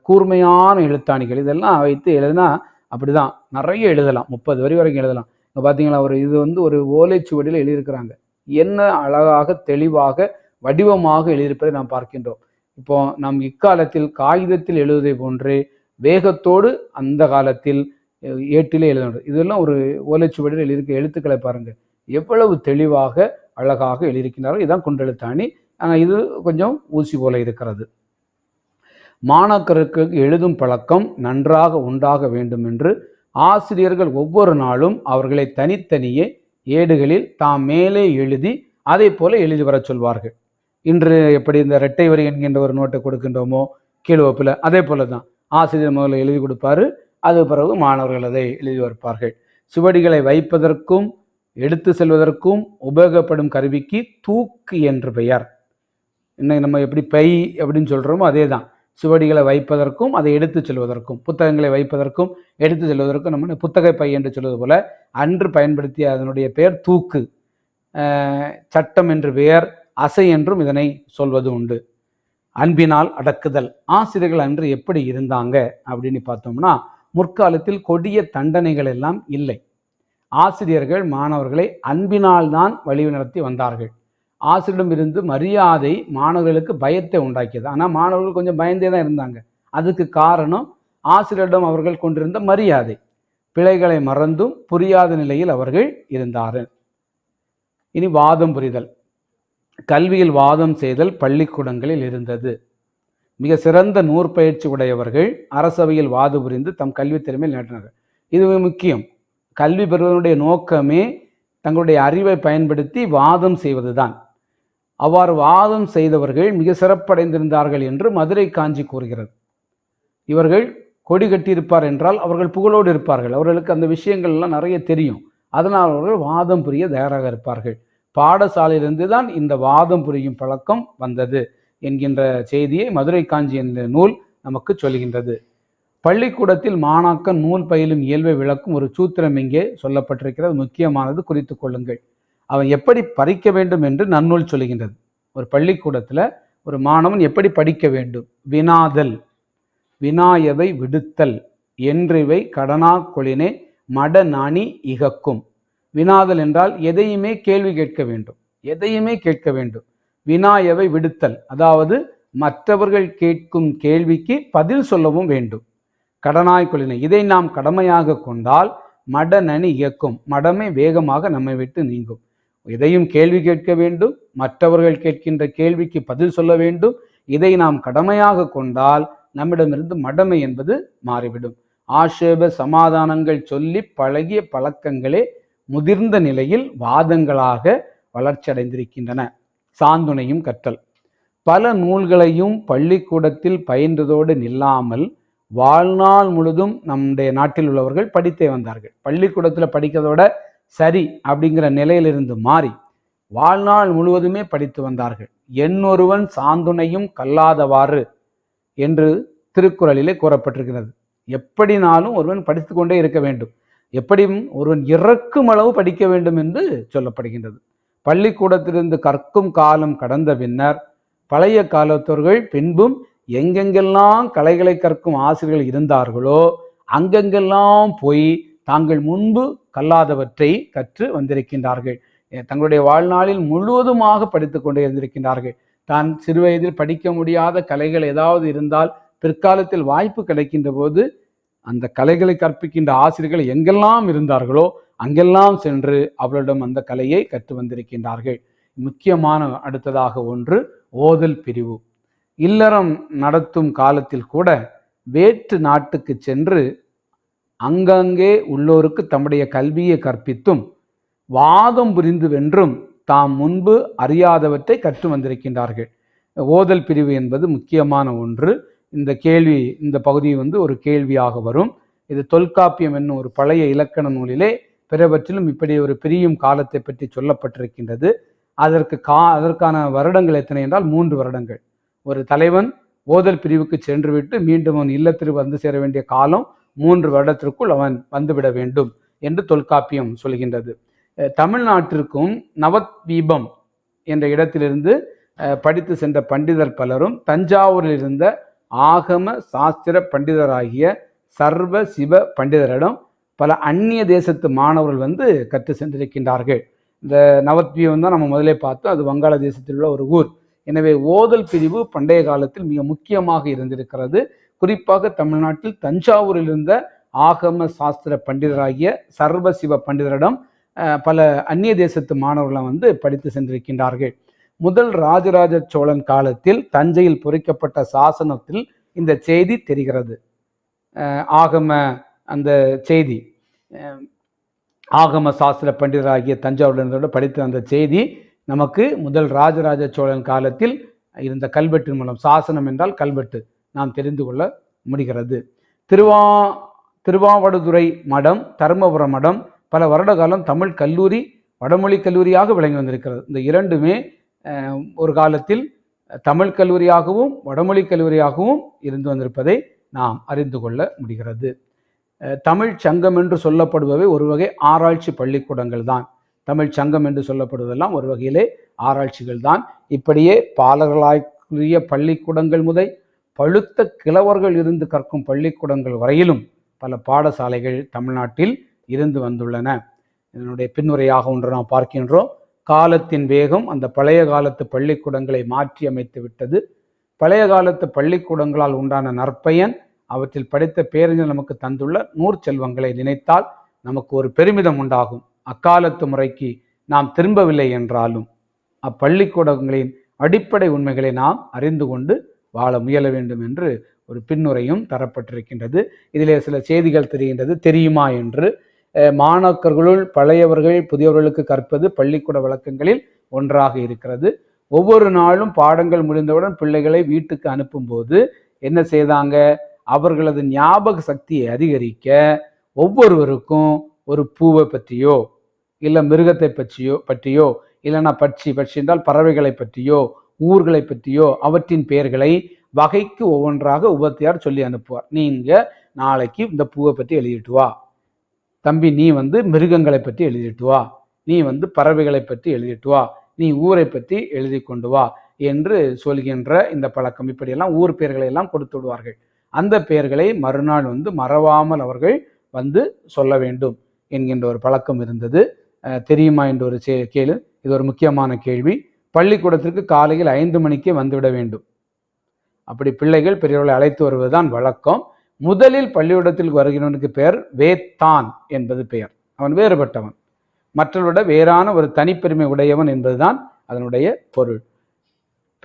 A: கூர்மையான எழுத்தாணிகள். இதெல்லாம் வைத்து எழுதினா அப்படிதான் நிறைய எழுதலாம், 30 வரி வரைக்கும் எழுதலாம். இப்போ பார்த்தீங்களா, இது வந்து ஒரு ஓலைச்சுவடியில் எழுதியிருக்கிறாங்க. என்ன அழகாக தெளிவாக வடிவமாக எழுதியிருப்பதை நாம் பார்க்கின்றோம். இப்போ நம் இக்காலத்தில் காகிதத்தில் எழுதுவதை போன்று வேகத்தோடு அந்த காலத்தில் ஏட்டிலே எழுத. இதெல்லாம் ஒரு ஓலைச்சுவடியில் எழுதியிருக்க எழுத்துக்களை பாருங்க, எவ்வளவு தெளிவாக அழகாக எழுதியிருக்கிறார்கள். இதுதான் குண்டெழுத்தாணி. ஆனால் இது கொஞ்சம் ஊசி போல இருக்கிறது. மாணாக்கருக்கு எழுதும் பழக்கம் நன்றாக உண்டாக வேண்டும் என்று ஆசிரியர்கள் ஒவ்வொரு நாளும் அவர்களை தனித்தனியே ஏடுகளில் தாம் மேலே எழுதி அதை போல எழுதி வர சொல்வார்கள். இன்று எப்படி இந்த இரட்டை வரி என்கின்ற ஒரு நோட்டை கொடுக்கின்றோமோ கீழ்வப்பில், அதே போல தான் ஆசிரியர் முதல்ல எழுதி கொடுப்பாரு, அது பிறகு மாணவர்கள் அதை எழுதி வைப்பார்கள். சுவடிகளை வைப்பதற்கும் எடுத்து செல்வதற்கும் உபயோகப்படும் கருவிக்கு தூக்கு என்று பெயர். இன்னைக்கு நம்ம எப்படி பை அப்படின்னு சொல்கிறோமோ அதே தான். சுவடிகளை வைப்பதற்கும் அதை எடுத்து செல்வதற்கும், புத்தகங்களை வைப்பதற்கும் எடுத்து செல்வதற்கும் நம்ம புத்தக பை என்று சொல்வது போல அன்று பயன்படுத்திய அதனுடைய பெயர் தூக்கு. சட்டம் என்று பெயர், அசை என்றும் இதனை சொல்வது உண்டு. அன்பினால் அடக்குதல். ஆசிரியர்கள் அன்று எப்படி இருந்தாங்க அப்படின்னு பார்த்தோம்னா, முற்காலத்தில் கொடிய தண்டனைகள் எல்லாம் இல்லை. ஆசிரியர்கள் மாணவர்களை அன்பினால் தான் வழிநடத்தி வந்தார்கள். ஆசிரியரிடம் இருந்து மரியாதை மாணவர்களுக்கு பயத்தை உண்டாக்கியது. ஆனால் மாணவர்கள் கொஞ்சம் பயந்தே தான் இருந்தாங்க. அதுக்கு காரணம் ஆசிரியரிடம் அவர்கள் கொண்டிருந்த மரியாதை. பிழைகளை மறந்தும் புரியாத நிலையில் அவர்கள் இருந்தார்கள். இனி வாதம் புரிதல். கல்வியில் வாதம் செய்தல் பள்ளிக்கூடங்களில் இருந்தது. மிக சிறந்த நூற்பயிற்சி உடையவர்கள் அரசவையில் வாது புரிந்து தம் கல்வி திறமையில் நிலைநாட்டினார்கள். இது முக்கியம். கல்வி பெறுவதனுடைய நோக்கமே தங்களுடைய அறிவை பயன்படுத்தி வாதம் செய்வதுதான். அவ்வாறு வாதம் செய்தவர்கள் மிக சிறப்படைந்திருந்தார்கள் என்று மதுரை காஞ்சி கூறுகிறது. இவர்கள் கொடி கட்டியிருப்பார் என்றால் அவர்கள் புகழோடு இருப்பார்கள். அவர்களுக்கு அந்த விஷயங்கள் எல்லாம் நிறைய தெரியும். அதனால் அவர்கள் வாதம் புரிய தயாராக இருப்பார்கள். பாடசாலையிலிருந்து தான் இந்த வாதம் புரியும் பழக்கம் வந்தது என்கின்ற செய்தியை மதுரை காஞ்சி என்ற நூல் நமக்கு சொல்கின்றது. பள்ளிக்கூடத்தில் மாணாக்கன் நூல் பயிலும் இயல்பை விளக்கும் ஒரு சூத்திரம் இங்கே சொல்லப்பட்டிருக்கிறது. முக்கியமானது, குறித்து கொள்ளுங்கள். அவன் எப்படி படிக்க வேண்டும் என்று நன்னூல் சொல்கின்றது. ஒரு பள்ளிக்கூடத்தில் ஒரு மாணவன் எப்படி படிக்க வேண்டும்? வினாதல், வினாயவை விடுத்தல், என்றிவை கடனா கொளினே மட நாணி இகக்கும். வினாதல் என்றால் எதையுமே கேள்வி கேட்க வேண்டும், எதையுமே கேட்க வேண்டும். வினாயவை விடுத்தல், அதாவது மற்றவர்கள் கேட்கும் கேள்விக்கு பதில் சொல்லவும் வேண்டும். கடனாய் கொள்ளினை, இதை நாம் கடமையாக கொண்டால் மட நனி இயக்கும், மடமை வேகமாக நம்மை விட்டு நீங்கும். எதையும் கேள்வி கேட்க வேண்டும், மற்றவர்கள் கேட்கின்ற கேள்விக்கு பதில் சொல்ல வேண்டும். இதை நாம் கடமையாக கொண்டால் நம்மிடமிருந்து மடமை என்பது மாறிவிடும். ஆட்சேப சமாதானங்கள் சொல்லி பழகிய பழக்கங்களே முதிர்ந்த நிலையில் வாதங்களாக வளர்ச்சி அடைந்திருக்கின்றன. சாந்துணையும் கற்றல். பல நூல்களையும் பள்ளிக்கூடத்தில் பயின்றதோடு நில்லாமல் வாழ்நாள் முழுதும் நம்முடைய நாட்டில் உள்ளவர்கள் படித்தே வந்தார்கள். பள்ளிக்கூடத்தில் படிக்கிறதோட சரி அப்படிங்கிற நிலையிலிருந்து மாறி வாழ்நாள் முழுவதுமே படித்து வந்தார்கள். எண்ணொருவன் சாந்துணையும் கல்லாதவாறு என்று திருக்குறளிலே கூறப்பட்டிருக்கிறது. எப்படினாலும் ஒருவன் படித்து கொண்டே இருக்க வேண்டும், எப்படியும் ஒருவன் இறக்கும் அளவு படிக்க வேண்டும் என்று சொல்லப்படுகின்றது. பள்ளிக்கூடத்திலிருந்து கற்கும் காலம் கடந்த பின்னர் பழைய காலத்தவர்கள் பின்பும் எங்கெங்கெல்லாம் கலைகளை கற்கும் ஆசிரியர்கள் இருந்தார்களோ அங்கெங்கெல்லாம் போய் தாங்கள் முன்பு கல்லாதவற்றை கற்று வந்திருக்கின்றார்கள். தங்களுடைய வாழ்நாளில் முழுவதுமாக படித்து கொண்டே இருந்திருக்கின்றார்கள். தான் சிறுவயதில் படிக்க முடியாத கலைகள் ஏதாவது இருந்தால் பிற்காலத்தில் வாய்ப்பு கிடைக்கின்ற போது அந்த கலைகளை கற்பிக்கின்ற ஆசிரியர்கள் எங்கெல்லாம் இருந்தார்களோ அங்கெல்லாம் சென்று அவர்களிடம் அந்த கலையை கற்று வந்திருக்கின்றார்கள். முக்கியமான அடுத்ததாக ஒன்று ஓதல் பிரிவு. இல்லறம் நடத்தும் காலத்தில் கூட வேற்று நாட்டுக்கு சென்று அங்கங்கே உள்ளோருக்கு தம்முடைய கல்வியை கற்பித்தும் வாதம் புரிந்து வென்றும் தாம் முன்பு அறியாதவற்றை கற்று வந்திருக்கின்றார்கள். ஓதல் பிரிவு என்பது முக்கியமான ஒன்று. இந்த பகுதி ஒரு கேள்வியாக வரும். இது தொல்காப்பியம் என்னும் ஒரு பழைய இலக்கண நூலிலே பிறவற்றிலும் இப்படி ஒரு பிரியும் காலத்தை பற்றி சொல்லப்பட்டிருக்கின்றது. அதற்கான வருடங்கள் எத்தனை என்றால் 3 வருடங்கள். ஒரு தலைவன் ஓதல் பிரிவுக்கு சென்றுவிட்டு மீண்டும் அவன் இல்லத்திற்கு வந்து சேர வேண்டிய காலம் 3 வருடத்திற்குள் அவன் வந்துவிட வேண்டும் என்று தொல்காப்பியம் சொல்கின்றது. தமிழ்நாட்டிற்கும் நவத்வீபம் என்ற இடத்திலிருந்து படித்து சென்ற பண்டிதர் பலரும் தஞ்சாவூரில் இருந்த ஆகம சாஸ்திர பண்டிதராகிய சர்வ சிவ பண்டிதரிடம் பல அந்நிய தேசத்து மாணவர்கள் கற்று சென்றிருக்கின்றார்கள். இந்த நவத்வீபம் தான் நம்ம முதலே பார்த்தோம். அது வங்காள தேசத்தில் உள்ள ஒரு ஊர். எனவே ஓதல் பிரிவு பண்டைய காலத்தில் மிக முக்கியமாக இருந்திருக்கிறது. குறிப்பாக தமிழ்நாட்டில் தஞ்சாவூரில் இருந்த ஆகம சாஸ்திர பண்டிதராகிய சர்வ சிவ பண்டிதரிடம் பல அந்நிய தேசத்து மாணவர்கள் படித்து சென்றிருக்கின்றார்கள். முதல் ராஜராஜ சோழன் காலத்தில் தஞ்சையில் பொறிக்கப்பட்ட சாசனத்தில் இந்த செய்தி தெரிகிறது. ஆகம அந்த செய்தி ஆகம சாஸ்திர பண்டிதராகிய தஞ்சாவூரிலிருந்து படித்த அந்த செய்தி நமக்கு முதல் ராஜராஜ சோழன் காலத்தில் இருந்த கல்வெட்டின் மூலம், சாசனம் என்றால் கல்வெட்டு, நாம் தெரிந்து கொள்ள முடிகிறது. திருவாவடுதுறை மடம், தருமபுரம் மடம் பல வருட காலம் தமிழ் கல்லூரி, வடமொழி கல்லூரியாக விளங்கி வந்திருக்கிறது. இந்த இரண்டுமே ஒரு காலத்தில் தமிழ் கல்லூரியாகவும் வடமொழி கல்லூரியாகவும் இருந்து வந்திருப்பதை நாம் அறிந்து கொள்ள முடிகிறது. தமிழ் சங்கம் என்று சொல்லப்படுபவை ஒரு வகை ஆராய்ச்சி பள்ளிக்கூடங்கள் தான். தமிழ் சங்கம் என்று சொல்லப்படுவதெல்லாம் ஒரு வகையிலே ஆராய்ச்சிகள் தான். இப்படியே பாலர்களாய்க்குரிய பள்ளிக்கூடங்கள் முதல் பழுத்த கிழவர்கள் இருந்து கற்கும் பள்ளிக்கூடங்கள் வரையிலும் பல பாடசாலைகள் தமிழ்நாட்டில் இருந்து வந்துள்ளன. இதனுடைய பின்னுரையாக ஒன்று நாம் பார்க்கின்றோம். காலத்தின் வேகம் அந்த பழைய காலத்து பள்ளிக்கூடங்களை மாற்றி அமைத்து விட்டது. பழைய காலத்து பள்ளிக்கூடங்களால் உண்டான நற்பயன், அவற்றில் படித்த பேரறிஞர் நமக்கு தந்துள்ள நூற்செல்வங்களை நினைத்தால் நமக்கு ஒரு பெருமிதம் உண்டாகும். அக்காலத்து முறைக்கு நாம் திரும்பவில்லை என்றாலும் அப்பள்ளிக்கூடங்களின் அடிப்படை உண்மைகளை நாம் அறிந்து கொண்டு வாழ முயல வேண்டும் என்று ஒரு பின்னுரையும் தரப்பட்டிருக்கின்றது. இதிலே சில செய்திகள் தெரிகின்றது. தெரியுமா என்று மாணாக்கர்களுள் பழையவர்கள் புதியவர்களுக்கு கற்பது பள்ளிக்கூட வழக்கங்களில் ஒன்றாக இருக்கிறது. ஒவ்வொரு நாளும் பாடங்கள் முடிந்தவுடன் பிள்ளைகளை வீட்டுக்கு அனுப்பும்போது என்ன செய்தாங்க, அவர்களது ஞாபக சக்தியை அதிகரிக்க ஒவ்வொருவருக்கும் ஒரு பூவை பற்றியோ இல்லை மிருகத்தை பற்றியோ இல்லைன்னா பட்சி என்றால் பறவைகளை பற்றியோ ஊர்களை பற்றியோ அவற்றின் பெயர்களை வகைக்கு ஒவ்வொன்றாக உபத்தியார் சொல்லி அனுப்புவார். நீங்க நாளைக்கு இந்த பூவை பற்றி எழுதிட்டு வா தம்பி, நீ மிருகங்களை பற்றி எழுதிட்டு வா, நீ பறவைகளை பற்றி எழுதிட்டு வா, நீ ஊரை பற்றி எழுதி கொண்டு வா என்று சொல்கின்ற இந்த பழக்கம். இப்படியெல்லாம் ஊர் பெயர்களை எல்லாம் கொடுத்து விடுவார்கள். அந்த பெயர்களை மறுநாள் மறவாமல் அவர்கள் சொல்ல வேண்டும் என்கின்ற ஒரு பழக்கம் இருந்தது. தெரியுமா என்ற ஒரு கேள்வி, இது ஒரு முக்கியமான கேள்வி. பள்ளிக்கூடத்திற்கு காலையில் 5 மணிக்கே வந்துவிட வேண்டும். அப்படி பிள்ளைகள் பெரியவர்களை அழைத்து வருவதுதான் வழக்கம். முதலில் பள்ளிக்கூடத்தில் வருகிறவனுக்கு பெயர் வேத்தான் என்பது பெயர். அவன் வேறுபட்டவன், மற்றவரோட வேறான ஒரு தனிப்பெருமை உடையவன் என்பதுதான் அதனுடைய பொருள்.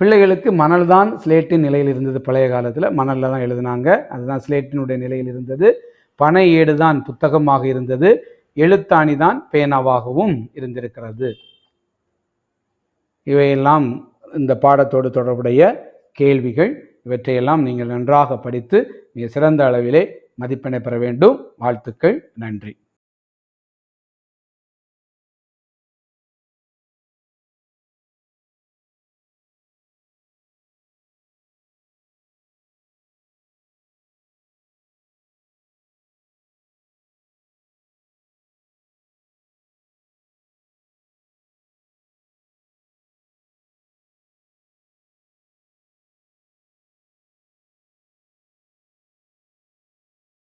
A: பிள்ளைகளுக்கு மணல் தான் ஸ்லேட்டின் நிலையில் இருந்தது. பழைய காலத்தில் மணலில் தான் எழுதினாங்க, அதுதான் ஸ்லேட்டினுடைய நிலையில் இருந்தது. பனை ஏடு தான் புத்தகமாக இருந்தது, எழுத்தாணி தான் பேனாவாகவும் இருந்திருக்கிறது. இவையெல்லாம் இந்த பாடத்தோடு தொடர்புடைய கேள்விகள். இவற்றையெல்லாம் நீங்கள் நன்றாக படித்து மிக சிறந்த அளவிலே மதிப்பெண்ணை பெற வேண்டும். வாழ்த்துக்கள். நன்றி.